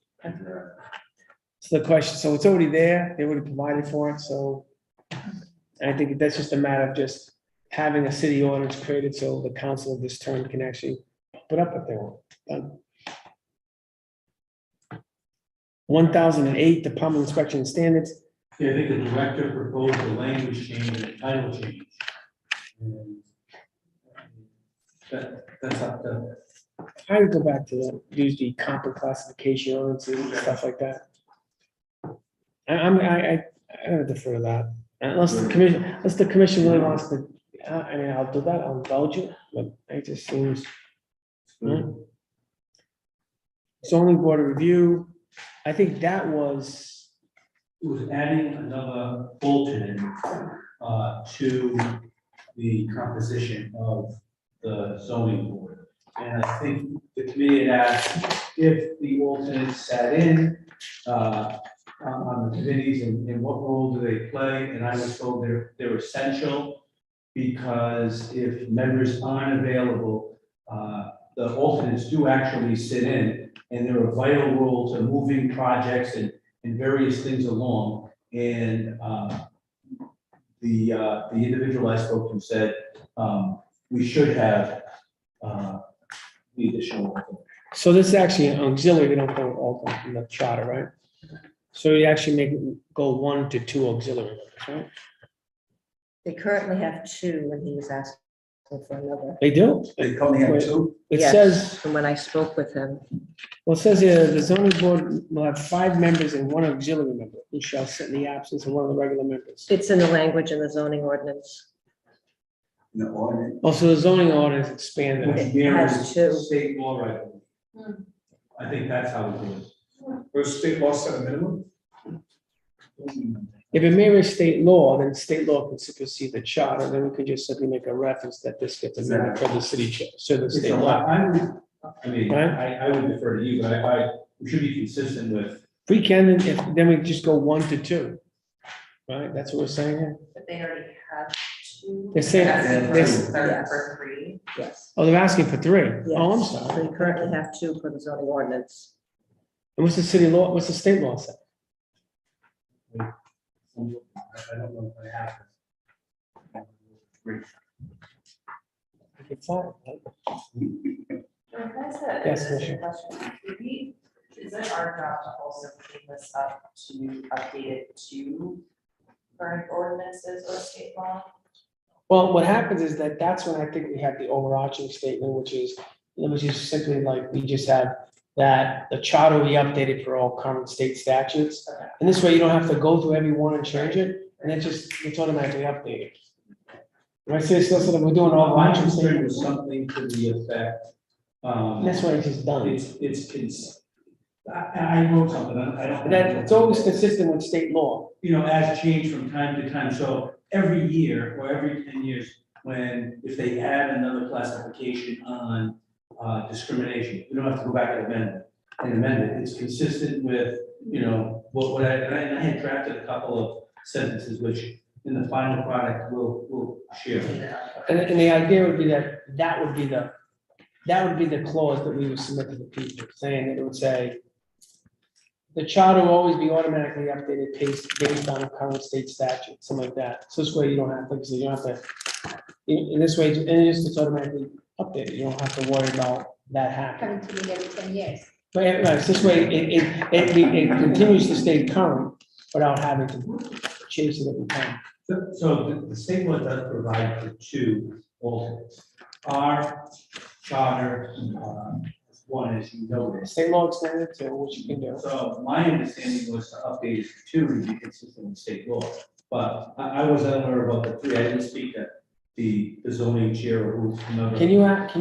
So the question, so it's already there, they already provided for it, so I think that's just a matter of just having a city ordinance created so the council of this term can actually put up if they want. Done. 1008, Department Inspection and Standards. Yeah, I think the director proposed a language change and a title change. And that's up to. I would go back to the, use the comp and classification ordinances and stuff like that. I would defer to that, unless the commission really wants to, I mean, I'll do that, I'll indulge you, but it just seems. Zoning board of review, I think that was, It was adding another alternate to the composition of the zoning board. And I think the committee had asked if the alternates sat in on the committees and what role do they play? And I was told they're essential because if members aren't available, the alternates do actually sit in, and they're a vital role to moving projects and various things along. And the individual I spoke to said we should have the additional alternate. so this is actually an auxiliary, they don't call it alternate in the charter, right? So you actually make, it go 1 to 2 auxiliary, right? They currently have 2, and he was asking for another. They do, They come here too. it Yes, says, From when I spoke with him, well, it says here, the zoning board will have 5 members and 1 auxiliary member, who shall sit in the absence of one of the regular members. it's in the language in the zoning ordinance. In the ordinance. Also, the zoning ordinance expanded. Which It mirrors has to. state law, right? I think that's how it is. Was state law set a minimum? If it mirrors state law, then state law can supersede the charter, then we could just simply make a reference that this gets amended for the city, so the It's state a law. lot. I mean, I would defer to you, but we should be consistent with. If we can, then we just go 1 to 2. Right, that's what we're saying here? But they already have 2. They're saying- Asking for- Yes. for 3. Yes. Oh, they're asking for 3. Oh, I'm Yes. sorry. We currently have 2 for the zoning ordinance. And what's the city law, what's the state law say? I don't know if I have. Okay, fine, right? Yes, Commissioner. Is it our job to also clean this up to update it to current ordinances or state law? Well, what happens is that that's when I think we have the overarching statement, which is simply like, we just have that the charter we updated for all current state statutes. And this way you don't have to go through every one and change it, and it's automatically updated. When I say solicitor, we're doing all My overarching concern statement. was something to the effect. That's why it's just done. I wrote something, I don't. That, it's always consistent with state law. As changed from time to time, so every year or every 10 years, if they add another classification on discrimination, we don't have to go back and amend it, it's consistent with, what I had drafted a couple of sentences, which in the final product we'll share. And the idea would be that would be the clause that we would submit to the people, saying that it would say, the charter will always be automatically updated based on the current state statute, something like that. So this way you don't have to, you don't have to, in this way, and it's automatically updated. You don't have to worry about that happening. Coming to me every 10 years. But yeah, right, so this way it continues to stay current without having to chase it every time. So the state law does provide for two alternates. Our charter, one, as you noticed. State law extended to what you can do. So my understanding was to update it to two and be consistent with state law. But I was unaware about the three. I didn't speak to the zoning chair or who's. Can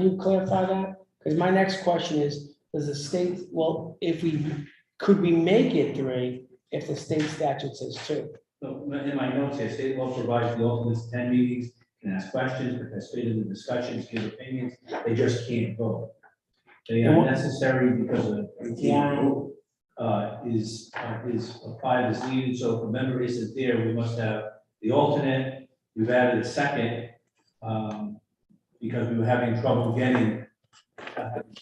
you clarify that? Because my next question is, does the state, well, could we make it three if the state statute says two? So in my notes here, state law provides the alternates 10 meetings, can ask questions, participate in the discussions, give opinions. They just can't vote. They are necessary because of is applied as needed. So if a member isn't there, we must have the alternate. We've added a second because we were having trouble getting.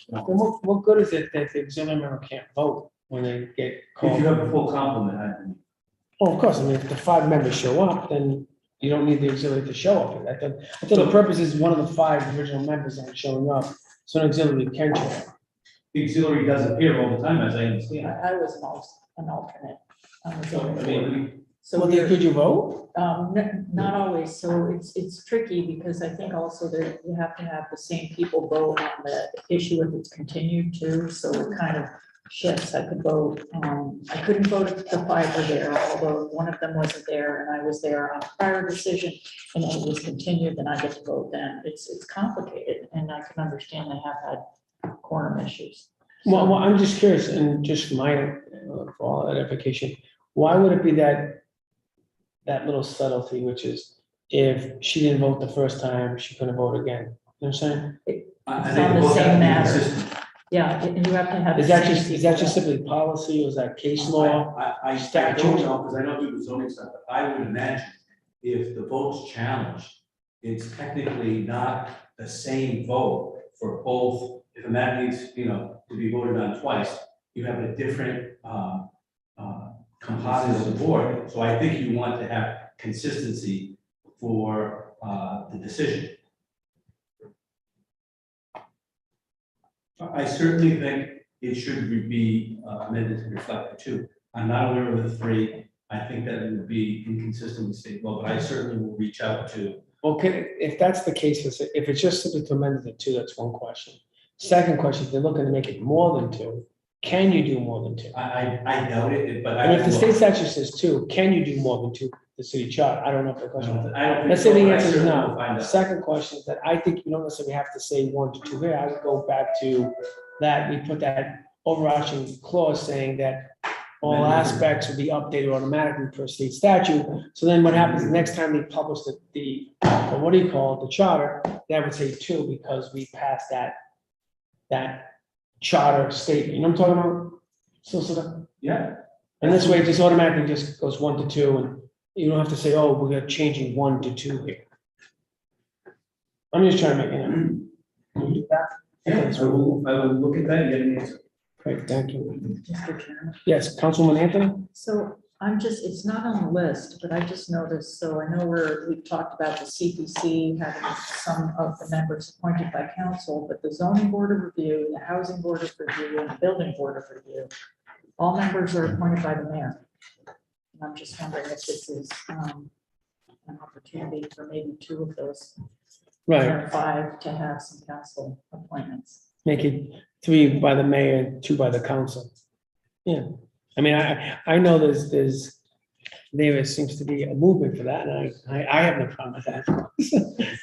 What good is it that the auxiliary member can't vote when they get If called? you have a full complement, I think. Oh, of course, I mean, if the 5 members show up, then you don't need the auxiliary to show up. I thought the purpose is one of the 5 original members aren't showing up, so an auxiliary can show up. The auxiliary does appear all the time, as I understand. I was an alternate. on the So, zoning I board. mean, So Well, we're- could you vote? Not always, so it's tricky because I think also that you have to have the same people vote on the issue if it's continued to, so it kind of shifts. I could vote, I couldn't vote if the 5 were there, although one of them wasn't there and I was there on a prior decision and then it was continued, then I get to vote then. It's complicated and I can understand they have had quorum issues. Well, I'm just curious, and just for my for all edification, why would it be that little subtlety, which is if she didn't vote the first time, she couldn't vote again? You know what I'm saying? It's I think on the both have to same be matter. consistent. Yeah, and you have to have. Is the that same just people. simply policy, or is that case law? I statute? don't know, because I don't do the zoning stuff, but I would imagine if the vote's challenged, it's technically not the same vote for both. If a matter needs, to be voted on twice, you have a different composite of the board. So I think you want to have consistency for the decision. I certainly think it should be amended to reflect the 2. I'm not aware of the 3. I think that it would be inconsistent with state law, but I certainly will reach out to. Okay, if that's the case, if it's just simply to amend it to 2, that's one question. Second question, if they're looking to make it more than 2, can you do more than 2? I doubt it, but And if the state statute says 2, can you do more than 2, the city chart? I don't know if the question is. I don't think Let's so, say the but I answer is certainly no. will find out. Second question is that I think you don't necessarily have to say 1 to 2 here. I would go back to that, we put that overarching clause saying that all aspects would be updated automatically per state statute. So then what happens the next time they publish the what do you call it, the charter, that would say 2 because we passed that charter statement. You know what I'm talking about? So, Yeah. and this way it just automatically just goes 1 to 2 and you don't have to say, oh, we're changing 1 to 2 here. I'm just trying to make, can we do that? Yeah, I will look at that and get an answer. Great, thank you. Mr. Chairman. Yes, Councilwoman Anthony? So it's not on the list, but I just noticed, so I know we've talked about the CPC having some of the members appointed by council, but the zoning board of review, the housing board of review, and the building board of review, all members are appointed by the mayor. I'm just wondering if this is an opportunity for maybe 2 of those Right, or 5 to have some council appointments. make it 3 by the mayor and 2 by the council. Yeah, I mean, I know there seems to be a movement for that, and I have no problem with that.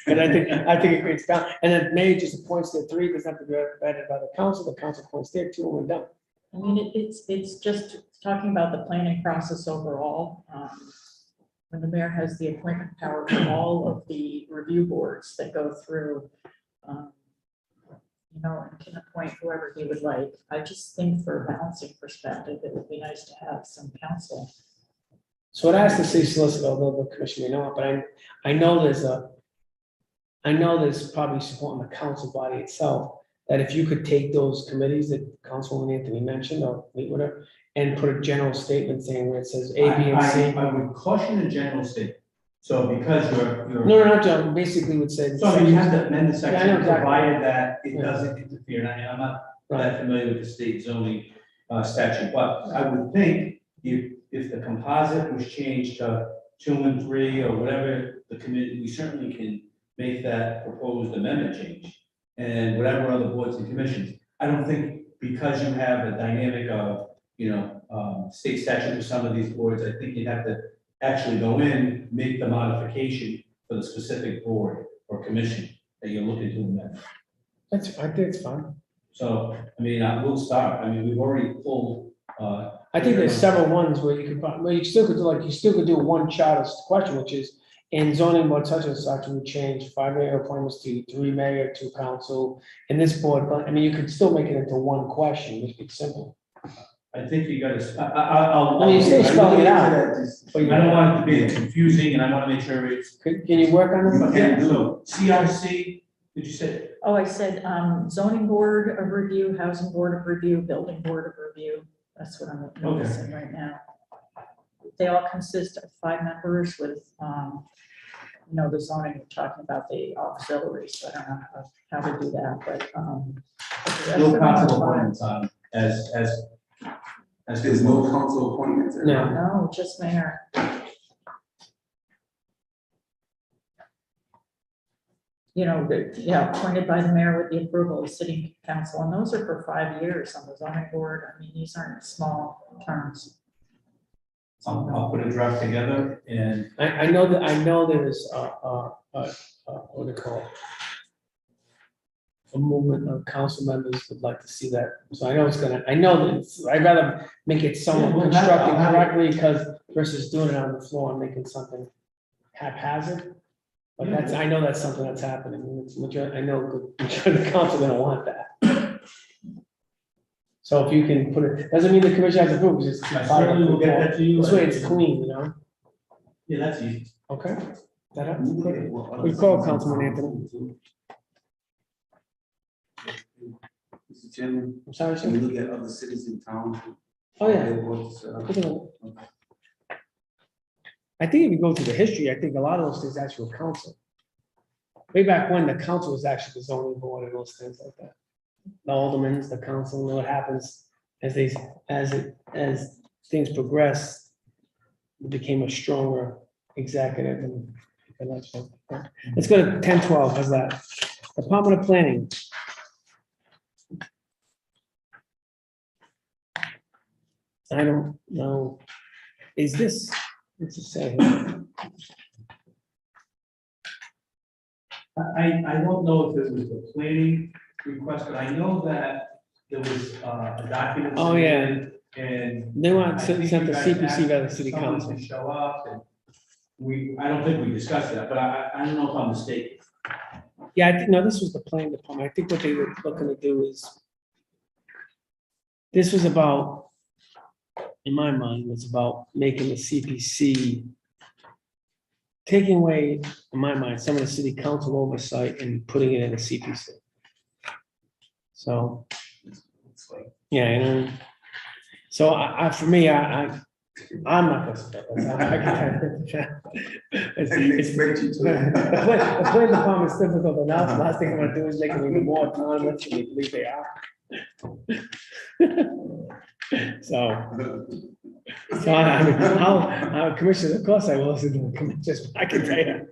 And I think it creates balance, and then mayor just appoints their 3, doesn't have to be vetted by the council appoints their 2, and we're done. I mean, it's just talking about the planning process overall. When the mayor has the appointment power for all of the review boards that go through, you know, and can appoint whoever he would like. I just think for a balancing perspective, it would be nice to have some counsel. So it has to say solicitor, although the commission may not, but I know there's probably support in the council body itself, that if you could take those committees that Councilwoman Anthony mentioned, or whatever, and put a general statement saying where it says A, B, and C. I would caution a general statement. So because you're. No, not general, basically would say. So I mean, you have to amend the Yeah, I know section, exactly. provided that it Yeah. doesn't interfere, and I'm not Right. that familiar with the state zoning statute, but I would think if the composite was changed to 2 and 3, or whatever the committee, we certainly can make that proposed amendment change. And whatever other boards and commissions, I don't think because you have a dynamic of, you know, state statute for some of these boards, I think you'd have to actually go in, make the modification for the specific board or commission that you're looking to amend. I think it's fine. So, I mean, we'll start. I mean, we've already pulled, I think there's several ones where you could, well, you still could do, like, you still could do one charter question, which is in zoning board such and such, we change 5 mayor appointments to 3 mayor, 2 council, and this board, but, I mean, you could still make it into one question, make it simple. I think you gotta, I'll. I mean, you still spell it out. But I don't want it to be confusing, and I wanna make sure it's. Can you work on it? Okay, so CRC, did you say? Oh, I said zoning board of review, housing board of review, building board of review. That's what I'm noticing right now. They all consist of 5 members with, you know, the zoning, we're talking about the auxiliaries, so I don't know how to do that, but. No council appointments on, as. There's no council appointments. No. No, just mayor. You know, appointed by the mayor with the approval of the city council, and those are for 5 years on the zoning board. I mean, these aren't small terms. I'll put a draft together and. I know there is what do you call it? A movement of council members would like to see that, so I know that I'd rather make it somewhat Yeah, we'll have- constructed I'll have it. correctly, because versus doing it on the floor and making something haphazard. But I know that's something that's happening, I know the council gonna want that. So if you can put it, doesn't mean the commission has approved, it's just. I certainly will get that to you. This way it's clean, you know, Yeah, that's easy. okay? That helps. We call Councilman Anthony. Mr. Chairman, I'm sorry, can we sir. look at other cities in town? Oh, yeah. Their boards set up? Look at it. I think if you go through the history, I think a lot of those things actually were council. Way back when the council was actually the zoning board and those things like that. The aldermans, the council, and what happens as things progress, it became a stronger executive and that's what. Let's go to 10-12, how's that? Department of Planning. I don't know, is this, what's it say here? I don't know if it was the planning request, but I know that there was a document. Oh, yeah. submitted, And. They want I to think send you the guys CPC asked by the city someone council. to show up, and I don't think we discussed that, but I don't know if I'm mistaken. Yeah, I think, no, this was the planning department. I think what they were looking to do is, this was about, in my mind, was about making the CPC, taking away, in my mind, some of the city council oversight and putting it in the CPC. So, yeah, you know, so for me, I'm not gonna support this. Expect you to. The planning department's difficult enough. The last thing I'm gonna do is make them even more autonomous than we believe they are. So, I mean, Commissioner, of course I will listen to them, just, I can tell you.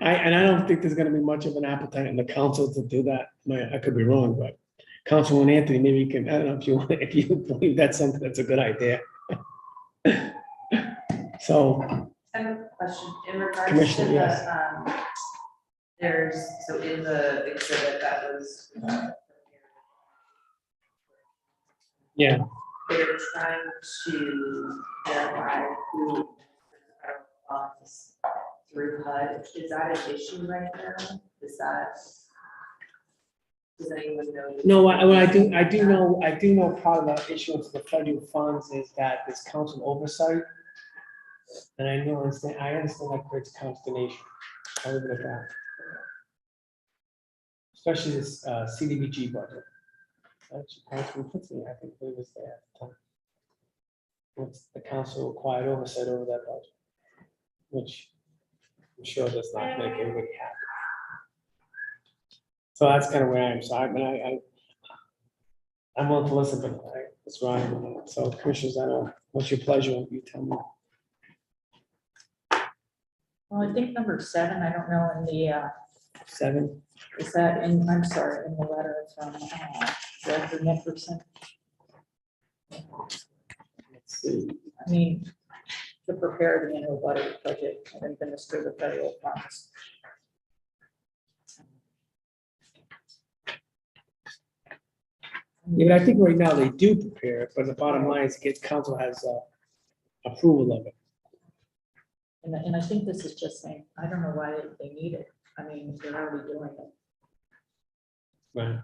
And I don't think there's gonna be much of an appetite in the council to do that. I could be wrong, but Councilman Anthony, maybe you can, I don't know if you believe that's something that's a good idea. So, I have a question in regards to Commissioner, yes. so in the exhibit that was. Yeah, They're trying to verify who funds through HUD. Is that an issue right now? Does anyone know? no, I do know part of the issuance of the federal funds is that there's council oversight. And I understand that creates consternation. I'll leave it at that. Especially this CDBG budget. Actually, Councilman Fitzgerald, I think, he was there at the time. What's the council required oversight over that budget? Which I'm sure does not make everybody happy. So that's kind of where I am. So I'm willing to listen, but it's wrong. So Commissioners, I don't know, what's your pleasure? You tell me. Well, I think number 7, I don't know, in the, 7. is that in, I'm sorry, in the letter from Director Nickerson? Let's see. I mean, to prepare the annual budget and administer the federal funds. Yeah, but I think right now they do prepare it, but the bottom line is get council has approval of it. And I think this is just saying, I don't know why they need it. I mean, they're already doing it. Right.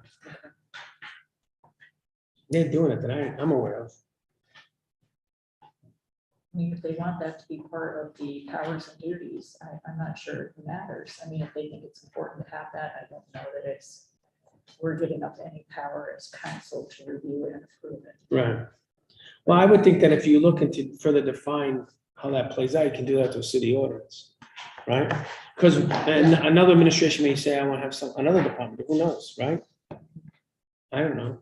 They're doing it that I'm aware of. I mean, if they want that to be part of the powers and duties, I'm not sure it matters. I mean, if they think it's important to have that, I don't know that we're giving up any power as council to review it and approve it. Right. Well, I would think that if you look into further define how that plays out, you can do that to a city ordinance, right? Because another administration may say, I want to have another department, who knows, right? I don't know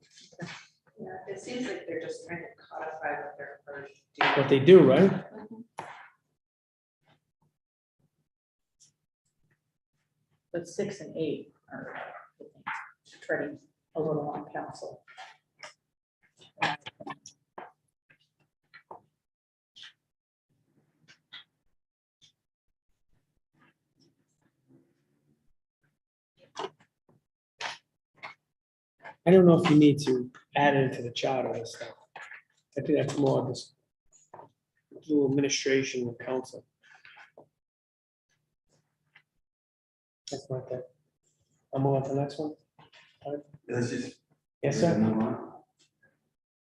Yeah, it seems like they're just trying to codify what they're going to do. what they do, right? But 6 and 8 are, I think, treading a little on council. I don't know if you need to add it into the charter and stuff. I think that's more of this little administration of council. That's not that. I'm on to the next one. Let's just. Yes, sir. move on.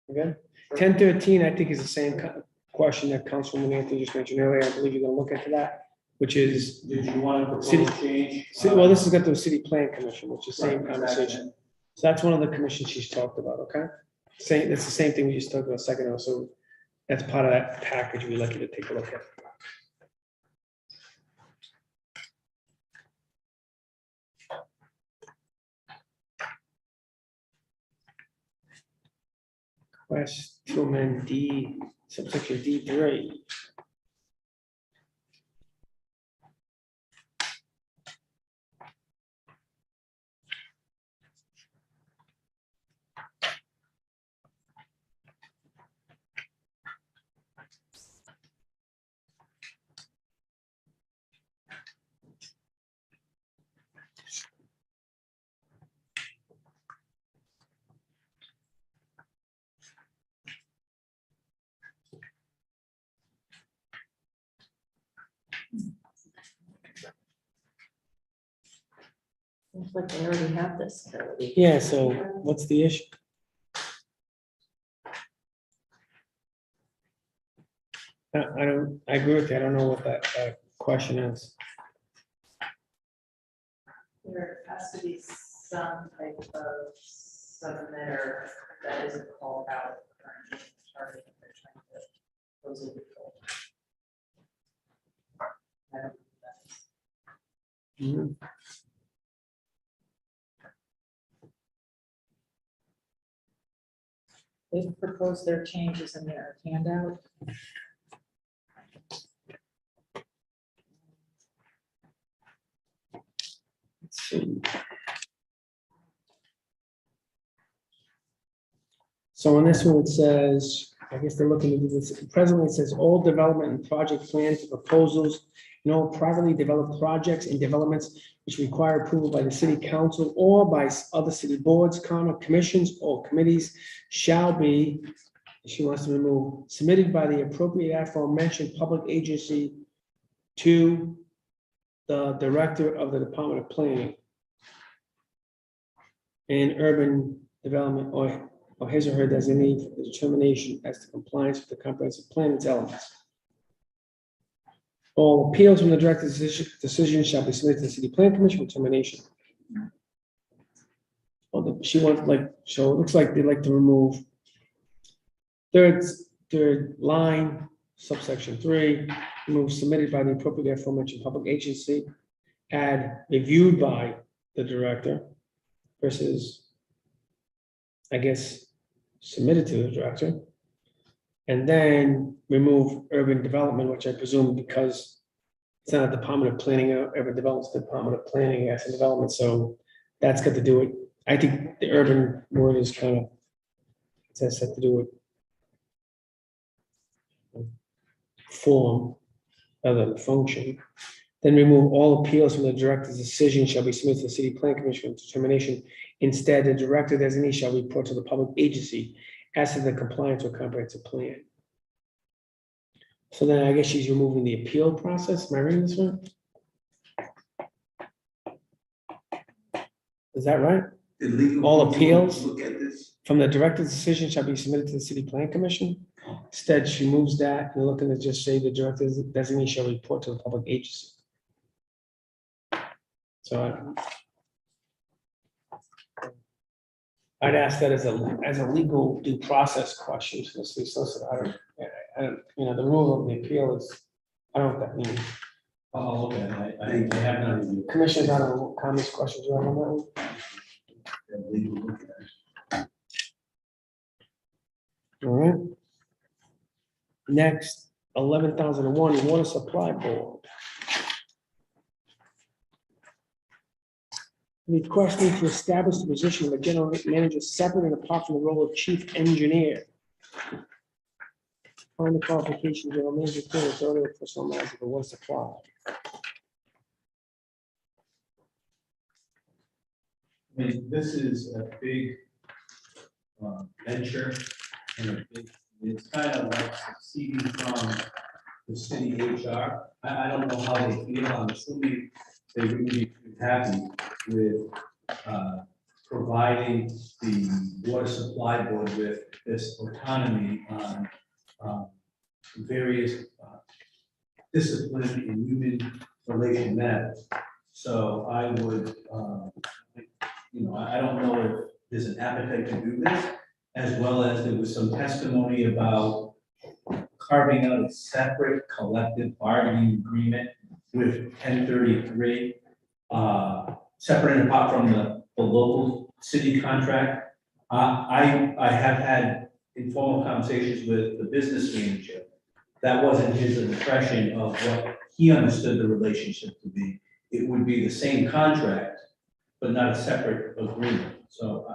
You good? 1013, I think is the same question that Councilwoman Anthony just mentioned earlier. I believe you're gonna look into that, which is, Did you want to propose City- change? well, this has got the city plan commission, which is the same conversation. So that's one of the commissions she's talked about, okay? It's the same thing we just talked about a second ago, so that's part of that package we'd like you to take a look at. Request to amend D, subsection D3. Seems like they already have this ability. Yeah, so what's the issue? I agree with you. I don't know what that question is. There has to be some type of submitter that isn't called out currently in the charter that they're trying to close a loophole. I don't know who that is. Mhm. They've proposed their changes in their handout. Let's see. So on this one, it says, I guess they're looking to do this, presently it says all development and project plans and proposals, all privately developed projects and developments which require approval by the city council or by other city boards, commissions, or committees shall be, she wants to remove, submitted by the appropriate aforementioned public agency to the director of the Department of Planning and Urban Development, or his or her designee for the determination as to compliance with the comprehensive plan and its elements. All appeals from the director's decision shall be submitted to the city plan commission for determination. Well, she wants so it looks like they'd like to remove third line, subsection 3, remove submitted by the appropriate aforementioned public agency, add reviewed by the director versus, I guess, submitted to the director. And then remove urban development, which I presume because it's not a Department of Planning, urban development, it's the Department of Planning, Asset Development, so that's got to do it. I think the urban word is kind of, it has to do with form other than function. Then remove all appeals from the director's decision shall be submitted to the city plan commission for determination. Instead, the director designee shall report to the public agency as to the compliance with comprehensive plan. So then I guess she's removing the appeal process. Am I reading this one? Is that right? The legal All counsel appeals? Look at this. From the director's decision shall be submitted to the city plan commission. Instead, she moves that and looking to just say the director's designee shall report to the public agency. So I'd ask that as a legal due process question to the city solicitor. I don't, the rule of the appeal is, I don't know what that means. I'll look at it. I have not reviewed. Commissioners, I don't know what comments, questions you have on that one? The legal look at it. All right. Next, 11,001 Water Supply Board. Requesting to establish the position of a general manager separate and apart from the role of chief engineer. Find the qualifications of a manager clear authority of personal matters of the water supply. I mean, this is a big venture and it's kind of like succeeding from the city HR. I don't know how they feel. I'm assuming they wouldn't be happy with providing the water supply board with this autonomy on various discipline and human relation matters. So I would, I don't know if there's an appetite to do this, as well as there was some testimony about carving out a separate collective bargaining agreement with 1033, separate and apart from the local city contract. I have had informal conversations with the business manager. That wasn't his impression of what he understood the relationship to be. It would be the same contract, but not a separate agreement. So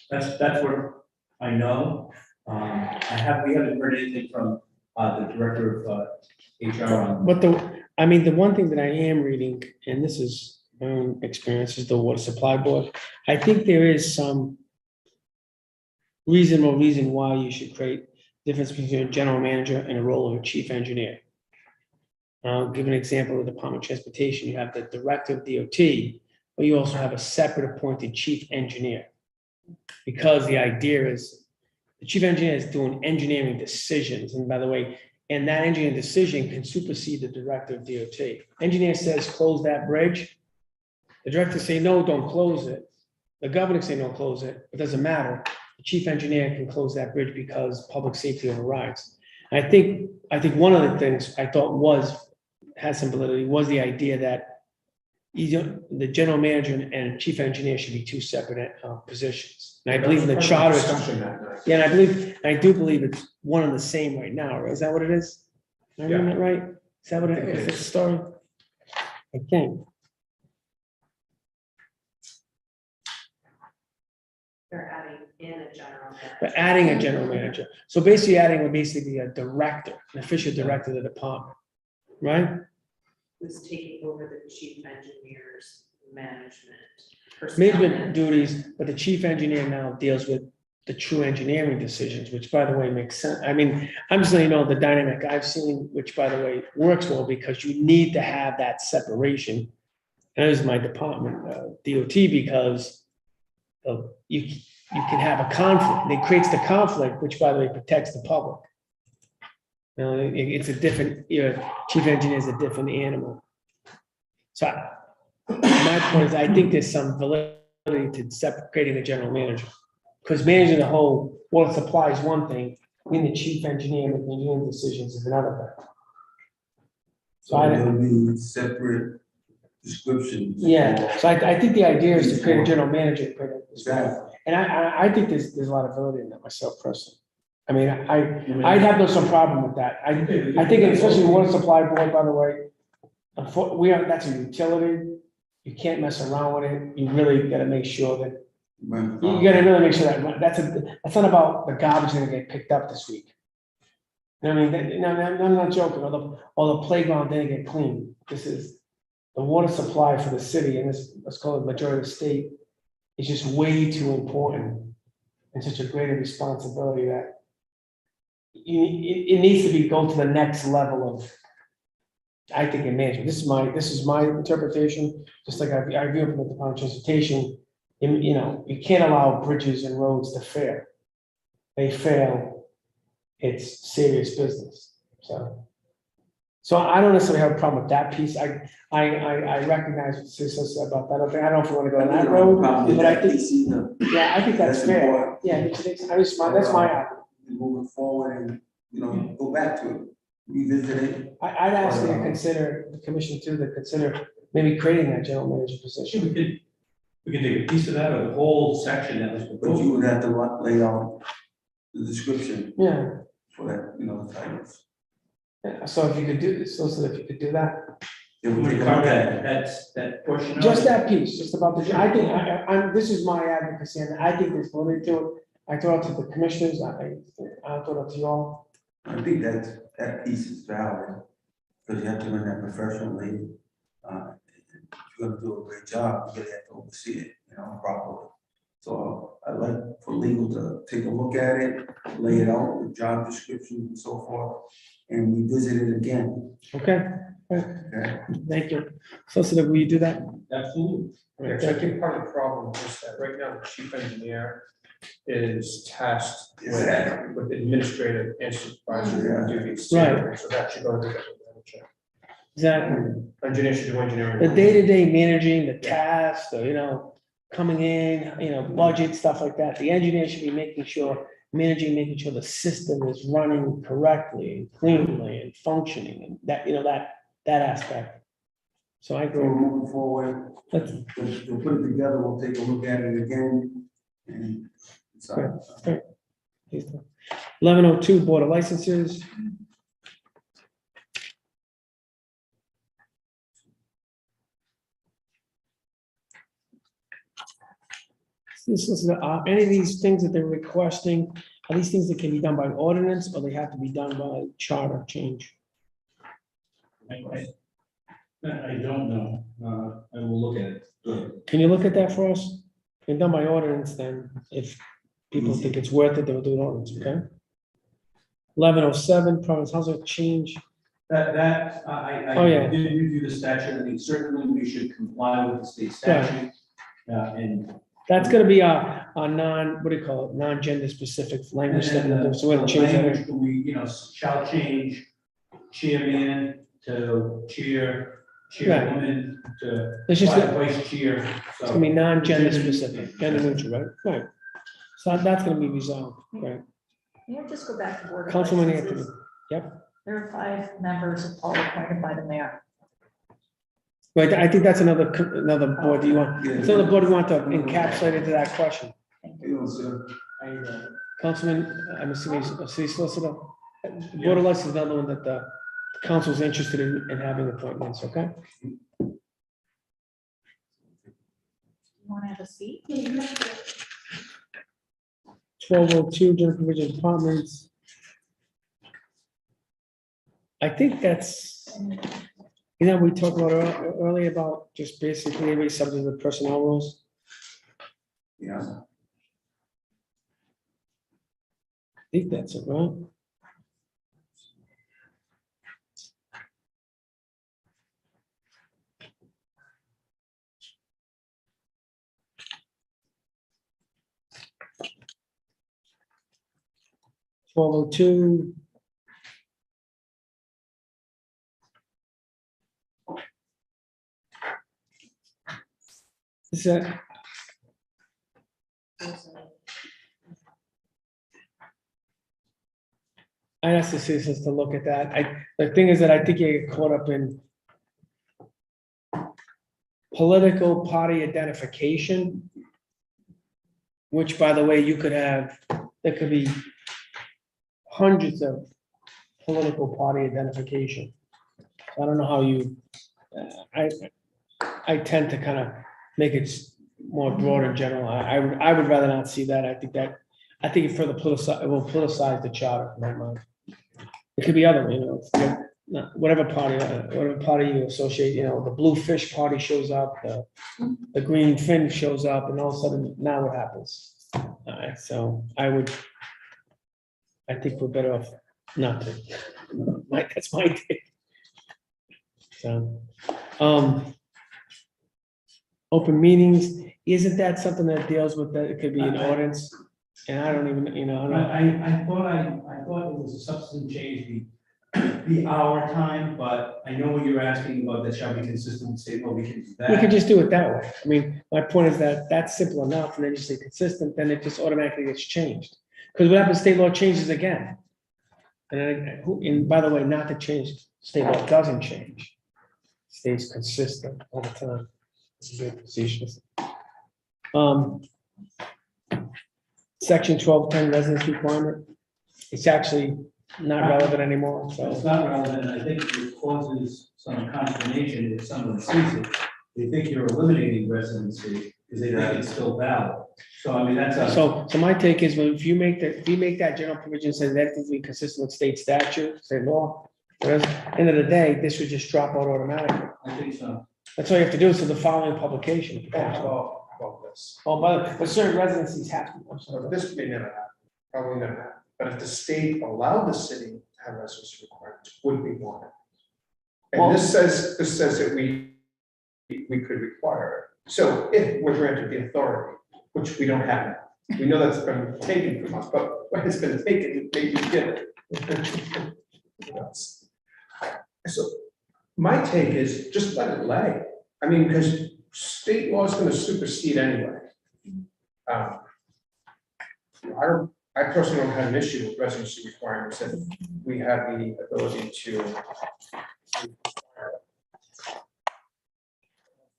that's what I know. We haven't heard anything from the director of HR on. But the one thing that I am reading, and this is my own experience, is the water supply board. I think there is some reasonable reason why you should create difference between a general manager and a role of a chief engineer. I'll give an example of the Department of Transportation. You have the director of DOT, but you also have a separate appointed chief engineer. Because the idea is the chief engineer is doing engineering decisions. And by the way, and that engineering decision can supersede the director of DOT. Engineer says, close that bridge. The director say, no, don't close it. The governor say, no, close it. It doesn't matter. The chief engineer can close that bridge because public safety overrides. And I think one of the things I thought had some validity was the idea that the general manager and chief engineer should be two separate positions. And I believe in the charter, Discussion that night. yeah, and I do believe it's one and the same right now, right? Is that what it is? Am I reading that right? Is that what it is, the story? I think. They're adding in a general manager. But adding a general manager. So basically adding would basically be a director, an official director of the department, right? Who's taking over the chief engineer's management. personnel Management duties, but the chief engineer now deals with the true engineering decisions, which by the way makes sense. I mean, I'm just letting you know the dynamic I've seen, which by the way works well because you need to have that separation. And this is my department, DOT, because you can have a conflict. It creates the conflict, which by the way protects the public. You know, it's a different, chief engineer is a different animal. So my point is, I think there's some validity to separating the general manager. Because managing the whole water supply is one thing, being the chief engineer making engineering decisions is another thing. So I, There'll be separate descriptions. yeah, so I think the idea is to create a general manager. Exactly. And I think there's a lot of validity in that myself personally. I mean, I'd have some problem with that. I think especially the water supply board, by the way, that's a utility. You can't mess around with it. You really gotta make sure that, you gotta really make sure that, that's not about the garbage gonna get picked up this week. You know what I mean? No, I'm not joking, or the playground didn't get cleaned. This is the water supply for the city, and this, let's call it majority of the state, is just way too important and such a greater responsibility that it needs to be go to the next level of, I think, in management. This is my interpretation, just like I view it from the Department of Transportation. You can't allow bridges and roads to fail. They fail, it's serious business. So I don't necessarily have a problem with that piece. I recognize what Cecil said about that. I don't know if we want to go on that road, but I think, yeah, I think that's fair. Yeah, that's my argument. Moving forward and, go back to it, revisit it. I'd ask you to consider, the commission too, to consider maybe creating that general manager position. We can take a piece of that or the whole section that was But proposed. you would have to lay out the description Yeah, for that, the titles. yeah, so if you could do this, so if you could do that, Then We we would take a carve look at it. that portion. just out. that piece, just about the, I think, this is my advocacy, and I think there's validity to it. I throw it to the commissioners, I'll throw it to you all. I think that piece is valid, because you have to run that professionally. If you're gonna do a great job, you really have to oversee it, properly. So I'd like for legal to take a look at it, lay it out, the job description and so forth, and revisit it again. Okay, Okay? thank you. Solicitor, will you do that? Absolutely. Yeah, 'cause I think part of the problem is that right now the chief engineer is tasked with administrative and supervisory duties. too. Right. So that should go to the manager. Exactly. Engineer should do engineering. The day-to-day managing the tasks, or, coming in, budget, stuff like that. The engineer should be making sure the system is running correctly and cleanly and functioning and that, that aspect. So I So agree. moving forward, Let's, we'll put it together, we'll take a look at it again, and decide. 1102 Board of Licenses. This is, any of these things that they're requesting, are these things that can be done by ordinance or they have to be done by charter change? I don't know. I will look at it. Can you look at that for us? If they're done by ordinance, then if people think it's worth it, they'll do it ordinance, okay? 1107 Providence Housing change. I Oh, yeah. did review the statute. I think certainly we should comply with the state statute. And That's gonna be a non, what do you call it, non-gender specific language that we'll do, so we're gonna change that. language, we, shall change chairman to chairwoman to It's just, vice chair. it's gonna be non-gender specific, gender neutral, right? Right. So that's gonna be resolved, right? May I just go back to board of Councilman licenses? Anthony, yep. There are 5 members all appointed by the mayor. But I think that's another board, do you want, it's another board you want to encapsulate into that question. You know, so, Councilman, I'm assuming, city solicitor, Board of License is another one that the council's interested in having appointments, okay? You want to have a seat? 1202, general provision departments. I think that's, we talked about earlier about just basically every subject of personnel rules. yeah. I think that's it, right? $1202. Is that? I asked the citizens to look at that. The thing is that I think you get caught up in political party identification, which, by the way, you could have, there could be hundreds of political party identification. I don't know how you, I tend to kind of make it more broad and general. I would rather not see that. I think it further it will politicize the charter, in my mind. It could be other, whatever party you associate, the blue fish party shows up, the green fin shows up, and all of a sudden, now what happens? All right, so I think we're better off not to. That's my take. So, open meetings, isn't that something that deals with that? It could be an ordinance, and I don't even, I thought it was a substantive change, the hour time, but I know what you're asking about, that shall be consistent with state law, we can do we could that. just do it that way. I mean, my point is that that's simple enough, and then you say consistent, then it just automatically gets changed. Because what happens, state law changes again. And by the way, not to change, state law doesn't change. Stays consistent all the time. It's very facetious. Section 1210 residence requirement, it's actually not relevant anymore, So so. it's not relevant, I think it causes some consternation if someone sees it. They think you're eliminating residency because they think it's still valid. So I mean, that's a. So my take is, well, if you make that general provision says that to be consistent with state statute, state law, whereas at the end of the day, this would just drop out automatically. I think so. That's all you have to do, so the following publication. How about this? Oh, but certain residencies have to. I'm sorry. This may never happen, probably never happen, but if the state allowed the city to have residency requirements, would we want it? Well- And this says that we could require it. So if we're granted the authority, which we don't have now, we know that's been taken from us, but when it's been taken, maybe you get it. Yes. So my take is just let it lay. I mean, because state law is going to supersede anyway. I personally don't have an issue with residency requirements if we have the ability to.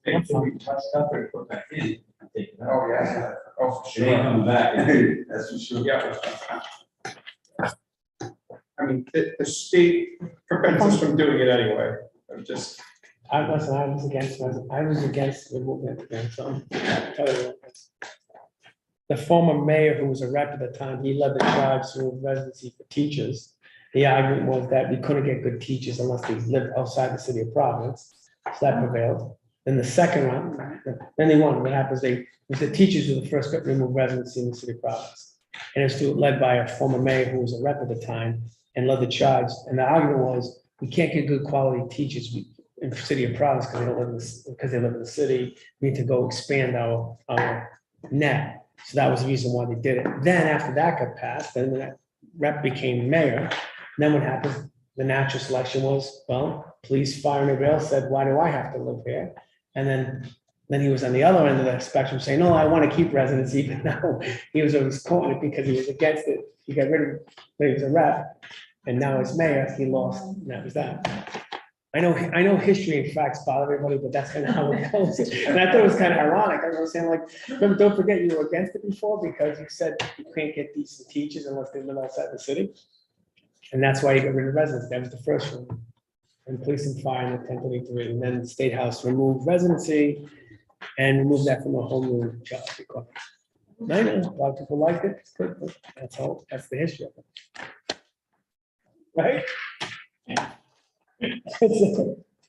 Before we touched up or put back in, I think. Oh, yeah, oh, for It ain't sure. coming back. That's for sure. Yeah. I mean, the state prevents us from doing it anyway. I'm just, I was against the movement again, so. I'll tell you what. The former mayor, who was a rep at the time, he led the charge through residency for teachers. The argument was that we couldn't get good teachers unless they lived outside the city of Providence. So that prevailed. Then the second one, then they won. What happens, the teachers were the first to remove residency in the city of Providence. And it was led by a former mayor who was a rep at the time and led the charge. And the argument was, we can't get good quality teachers in the city of Providence because they live in the city. We need to go expand our net. So that was the reason why they did it. Then after that got passed, then that rep became mayor. Then what happened? The natural selection was, well, police, fire, and everybody else said, why do I have to live here? And then he was on the other end of the spectrum saying, no, I want to keep residency, but now he was always calling it because he was against it. He got rid of it, but he was a rep, and now as mayor, he lost, and that was that. I know history and facts bother everybody, but that's kind of how it goes. And I thought it was kind of ironic. I was saying like, don't forget you were against it before because you said you can't get decent teachers unless they live outside the city. And that's why you got rid of residents. That was the first one. And police and fire in the 1023. And then the State House removed residency and removed that from the home rule job requirement. I know, a lot of people liked it. It's good, but that's the history of it. Right? It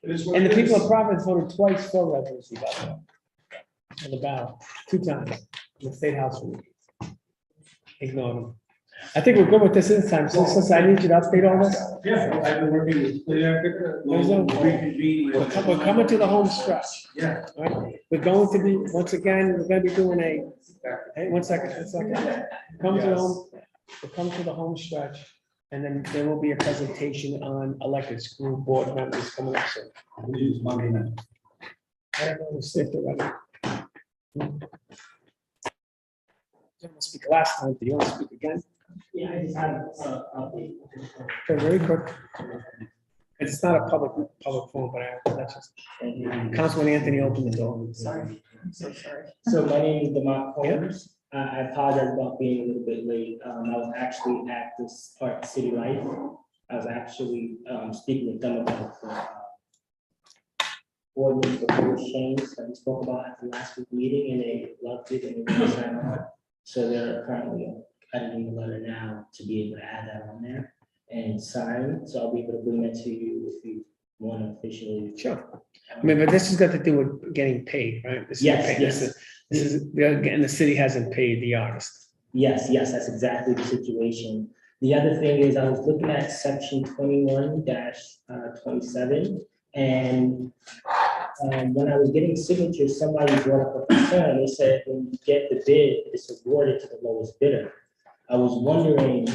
is what And the it people is. of Providence voted twice for residency, by the way. On the ballot, 2 times, in the State House. Ignored them. I think we're good with this time. So I need you to update all this. Yeah, I've been working with Clear. We'll reconvene with- We're coming to the home stretch. Yeah. All right? We're going to be, once again, we're gonna be doing hey, one second. Come to the home, we'll come to the home stretch, and then there will be a presentation on elected school board members coming up soon. Which is Monday night. I don't know, if they're ready. You didn't speak last time, do you want to speak again? Yeah, I just have, Okay, very quick. It's not a public forum, but that's just, Councilman Anthony opened the door. Sorry, I'm so sorry. so my name is Demont Combs. I apologize about being a little bit late. I was actually at this Park City Life. I was actually speaking with them about the ordinance proposed change that we spoke about at the last week meeting, and they loved it and they really signed on. So they're currently editing the letter now to be able to add that on there and sign. So I'll be able to bring that to you if you want to officially. Sure. I mean, but this has got to do with getting paid, right? This is Yes, paid. yes. This is, again, the city hasn't paid the artist. Yes, that's exactly the situation. The other thing is I was looking at section 21-27, and when I was getting signatures, somebody brought up a concern. They said when you get the bid, it's awarded to the lowest bidder. I was wondering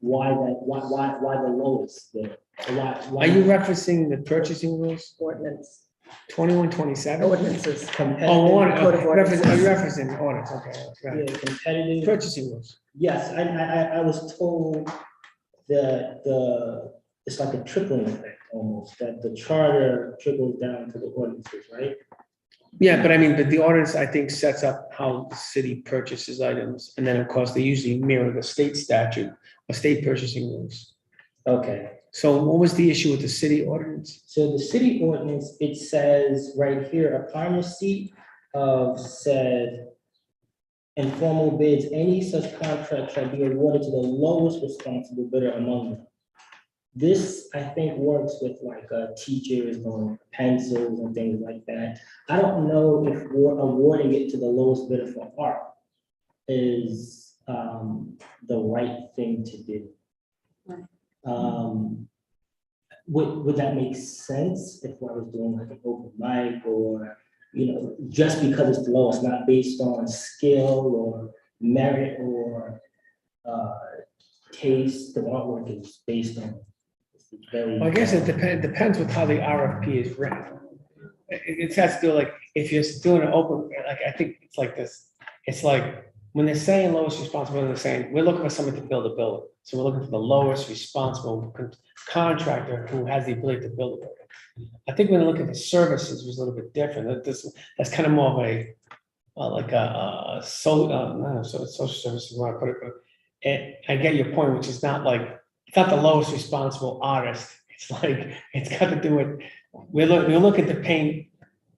why the lowest bidder? Why Are you referencing the purchasing rules, Ordinance, 21-27? ordinances. competitive? Oh, order, Code of ordinances. are you referencing orders, okay, right. Yeah, competitive. Purchasing rules. Yes, I was told that it's like a trickling effect almost, that the charter trickles down to the ordinances, right? Yeah, but I mean, but the ordinance, I think, sets up how the city purchases items, and then, of course, they usually mirror the state statute, or state purchasing rules. Okay, So what was the issue with the city ordinance? so the city ordinance, it says right here, upon receipt of said informal bids, any such contract shall be awarded to the lowest responsible bidder among them. This, I think, works with like teachers on pencils and things like that. I don't know if we're awarding it to the lowest bidder for art is the right thing to do. Right. Would that make sense if I was doing like an open mic or, just because it's the lowest, not based on skill or merit or taste, the artwork is based on. Very. Well, I guess it depends with how the RFP is written. It has to do like, if you're doing an open, like, I think it's like this, it's like, when they're saying lowest responsible, they're saying, we're looking for someone to build a building. So we're looking for the lowest responsible contractor who has the ability to build a building. I think when they look at the services, it was a little bit different. That's kind of more of a, like a social services, where I put it, but I get your point, which is not like, it's not the lowest responsible artist. It's like, it's got to do with, we're looking to paint,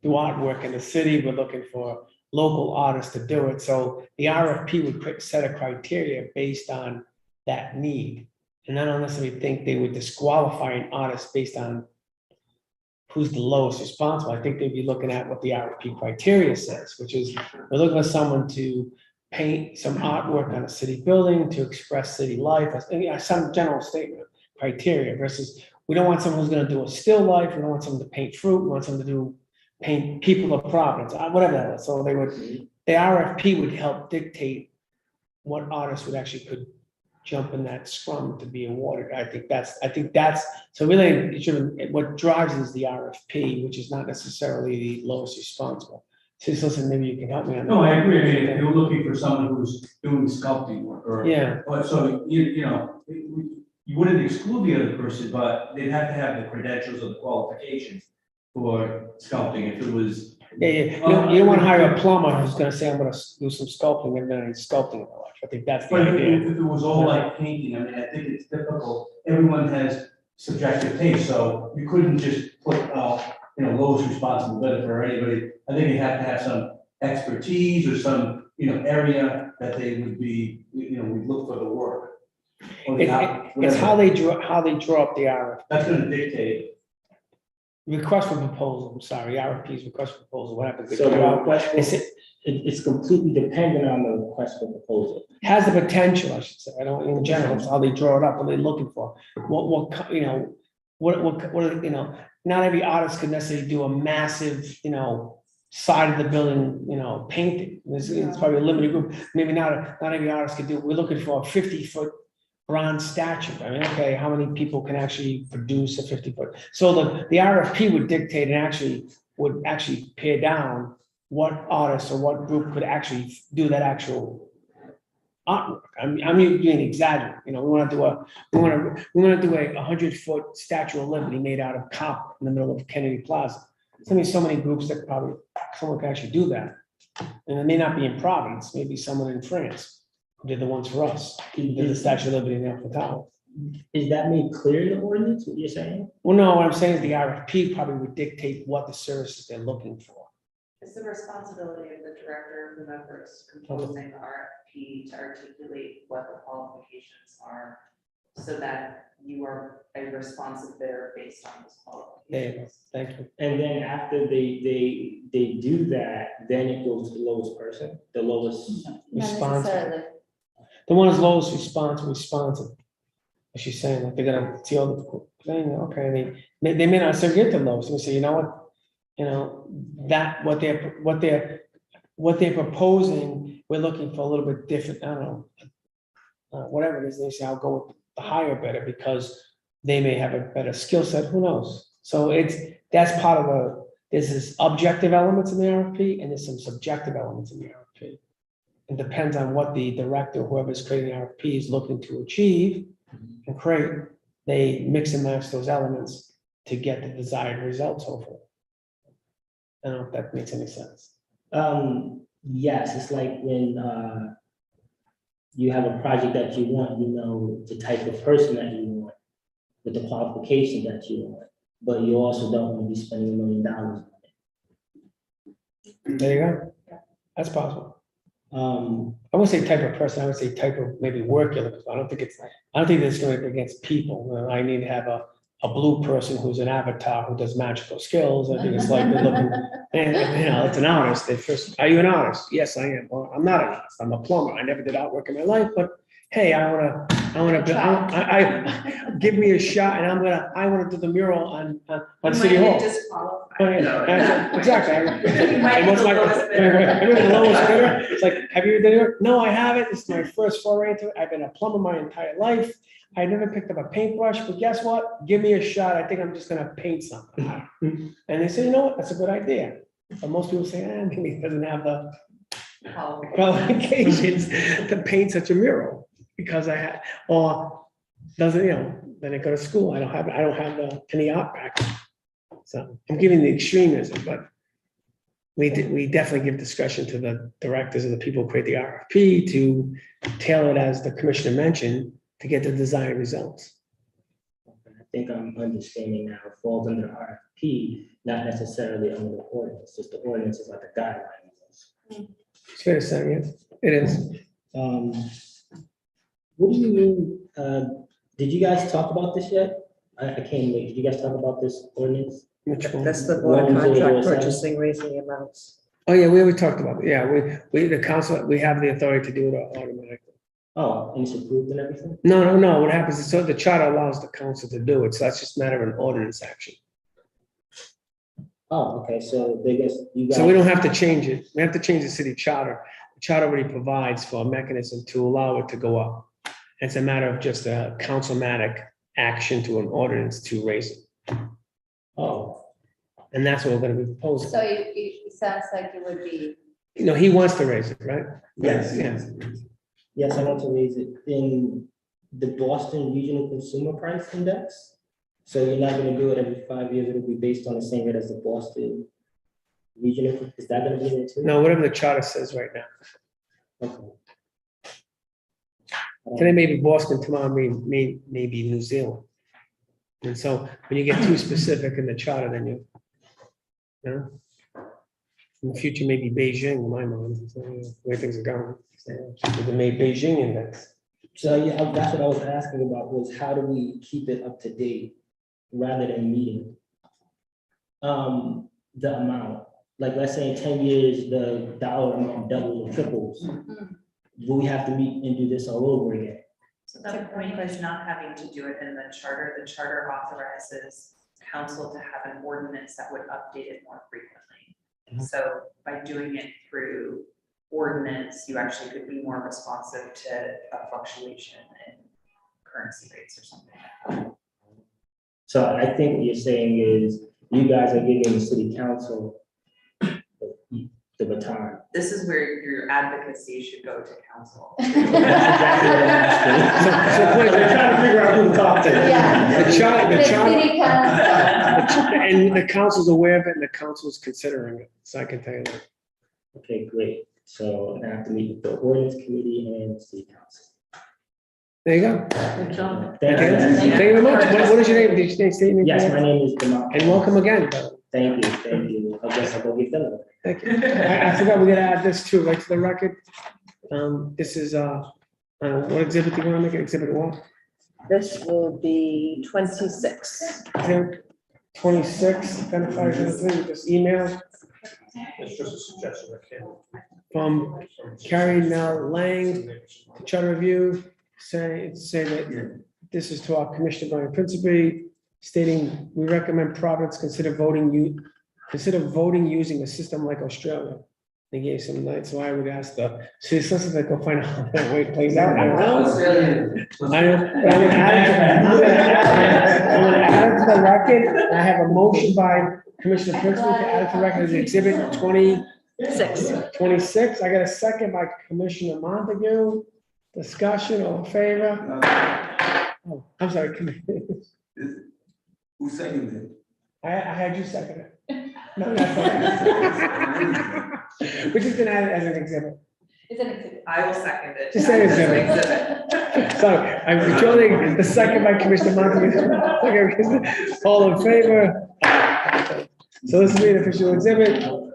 do artwork in the city. We're looking for local artists to do it. So the RFP would set a criteria based on that need. And I don't necessarily think they would disqualify an artist based on who's the lowest responsible. I think they'd be looking at what the RFP criteria says, which is we're looking for someone to paint some artwork on a city building to express city life, some general statement criteria versus we don't want someone who's going to do a still life. We don't want someone to paint fruit. We want someone to paint people of Providence, whatever that is. So the RFP would help dictate what artists would actually could jump in that scrum to be awarded. I think that's, so really what drives is the RFP, which is not necessarily the lowest responsible. So listen, maybe you can help me on that. No, I agree. I mean, if you're looking for someone who's doing sculpting work or. Yeah. So, you you wouldn't exclude the other person, but they'd have to have the credentials or the qualifications for sculpting. If it was, Yeah, you don't want to hire a plumber who's gonna say, I'm gonna do some sculpting, and then he's sculpting in my life. I think that's the but if idea. if it was all like painting, I mean, I think it's difficult. Everyone has subjective taste, so you couldn't just put, lowest responsible bidder for anybody. I think you have to have some expertise or some, area that they would be, we look for the work. Or the It's how whatever. they draw up the RFP. That's gonna dictate. Request for proposal, I'm sorry, RFP's request for proposal, what happens? So the request, it's completely dependent on the request for proposal. Has the potential, I should say, I don't, in general, it's how they draw it up, what they're looking for. Not every artist can necessarily do a massive, side of the building, painting. It's probably a limited group, maybe not every artist could do, we're looking for a 50-foot bronze statue. I mean, okay, how many people can actually produce a 50-foot? So the RFP would dictate and would actually pare down what artist or what group could actually do that actual artwork. I'm being exaggerating, we want to do a 100-foot Statue of Liberty made out of copper in the middle of Kennedy Plaza. There's so many groups that probably someone can actually do that. And it may not be in Providence, maybe someone in France who did the ones for us, who did the Statue of Liberty in the Eiffel Tower. Is that made clear in the ordinance, what you're saying? Well, no, what I'm saying is the RFP probably would dictate what the services they're looking for. It's the responsibility of the director or whoever is composing the RFP to articulate what the qualifications are, so that you are a responsive bidder based on those There you go. qualifications. Thank you. And then after they do that, then it goes to the lowest person, the lowest. Not Responsive. necessarily. The one is lowest responsive. As she's saying, like they're gonna see all the thing, okay, they may not say get the lowest, they say, you know what? That what they're proposing, we're looking for a little bit different, I don't know. Whatever it is, they say, I'll go with the higher bidder because they may have a better skill set, who knows? So that's part of there's this objective elements in the RFP and there's some subjective elements in the RFP. It depends on what the director, whoever's creating the RFP is looking to achieve and create. They mix and match those elements to get the desired results, hopefully. I don't know if that makes any sense. Yes, it's like when you have a project that you want, the type of person that you want, with the qualifications that you want, but you also don't want to be spending $1 million on it. There you go. That's possible. I wouldn't say type of person, I would say type of maybe work you're looking for. I don't think it's going against people. I need to have a blue person who's an avatar who does magical skills. I think it's like they're looking, and it's an artist. They first, are you an artist? Yes, I am. Well, I'm not an artist. I'm a plumber. I never did artwork in my life, but hey, I give me a shot, and I want to do the mural on City Hall. Exactly. You might be the lowest bidder. The lowest bidder. It's like, have you done it? No, I haven't. It's my first foray into it. I've been a plumber my entire life. I never picked up a paintbrush, but guess what? Give me a shot. I think I'm just gonna paint something. And they say, you know what? That's a good idea. But most people say, maybe he doesn't have the qualifications to paint such a mural because or doesn't, then I go to school. I don't have any art background. So I'm giving the extremism, but we definitely give discretion to the directors and the people who create the RFP to tailor it, as the commissioner mentioned, to get the desired results. I think I'm understanding now, it falls under RFP, not necessarily under the ordinance, just the ordinance is like a guideline. It's fair to say, yes, it is. What do you mean, did you guys talk about this yet? I can't wait, did you guys talk about this ordinance? Which one? That's the board 1007. contract purchasing, raising the amounts. Oh, yeah, we already talked about it. Yeah, the council, we have the authority to do it automatically. Oh, and it's approved and everything? No, what happens is, so the charter allows the council to do it, so that's just a matter of an ordinance action. Oh, okay, so they guess you guys. So we don't have to change it. We have to change the city charter. The charter already provides for a mechanism to allow it to go up. It's a matter of just a councilmatic action to an ordinance to raise it. Oh, And that's what we're gonna be proposing. So it sounds like it would be, He wants to raise it, right? yes. Yeah. Yes, I want to raise it in, the Boston Regional Consumer Price Index. So you're not gonna do it every 5 years, it'll be based on the same rate as the Boston Regional, is that gonna be there too? No, whatever the charter says right now. Okay. Today may be Boston, tomorrow may be New Zealand. And so when you get too specific in the charter, then you know, in the future, maybe Beijing, in my mind, so, the way things are going. So, the May Beijing index. So yeah, that's what I was asking about, was how do we keep it up to date rather than meeting? The amount, like, let's say in 10 years, the dollar amount doubles or triples. Will we have to meet and do this all over again? So the point is not having to do it in the charter. The charter authorizes council to have an ordinance that would update it more frequently. So by doing it through ordinance, you actually could be more responsive to a fluctuation in currency rates or something like that. So I think what you're saying is you guys are giving the city council the baton. This is where your advocacy should go to council. That's exactly what I'm asking. So please, I'm trying to figure out who to talk to. Yeah. The charter, The city council. and the council's aware of it, and the council's considering it, so I can tell you that. Okay, great. So I have to meet with the ordinance committee and the city council. There you go. Good job. Thank you. Thank you. Thank you very much. What is your name? Did you state your name? Yes, my name is Demont. And welcome again. Thank you, thank you. I guess I'll go get them. Thank you. I forgot, we gotta add this too, right to the record. This is, what exhibit do you wanna make it? Exhibit what? This will be 26. 26, identifies everything with this email It's just a suggestion, I can't. from Carrie Nell Lang, to charter review, say that this is to our Commissioner Brian Principe, stating we recommend Providence consider voting using a system like Australia. They gave some nights, so I would ask the city solicitor to go find out how that way it plays out. I don't know. I know, but I'm gonna add it to the record. I have a motion by Commissioner Principe to add it to the record as exhibit 26. I got a second by Commissioner Montague. Discussion, all in favor? Oh, I'm sorry. Who seconded it? I had you second it. No, that's okay. We're just gonna add it as an exhibit. It's an exhibit. I will second it. Just say exhibit. Exhibit. Sorry, I'm controlling the second by Commissioner Montague. All in favor? So this will be an official exhibit. So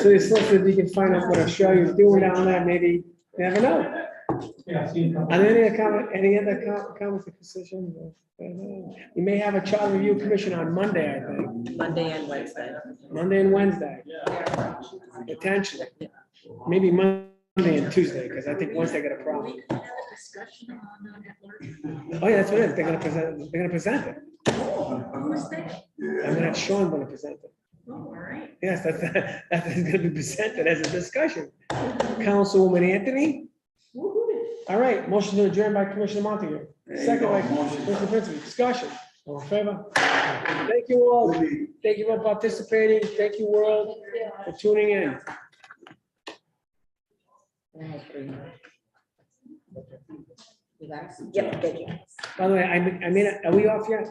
the solicitor, if you can find out what Australia is doing down there, maybe, you never know. Are there any other comments or decisions? We may have a child review commission on Monday, I think. Monday and Wednesday. Monday and Wednesday. Potentially. Maybe Monday and Tuesday, because I think Wednesday got a problem. Oh, yeah, that's what it is. They're gonna present it. I'm not sure I'm gonna present it. Yes, that is gonna be presented as a discussion. Councilwoman Anthony? All right, motion to adjourn by Commissioner Montague. Second by Commissioner Principe. Discussion. All in favor? Thank you all. Thank you for participating. Thank you, world, for tuning in. You guys? Yep, thank you. By the way, are we off yet?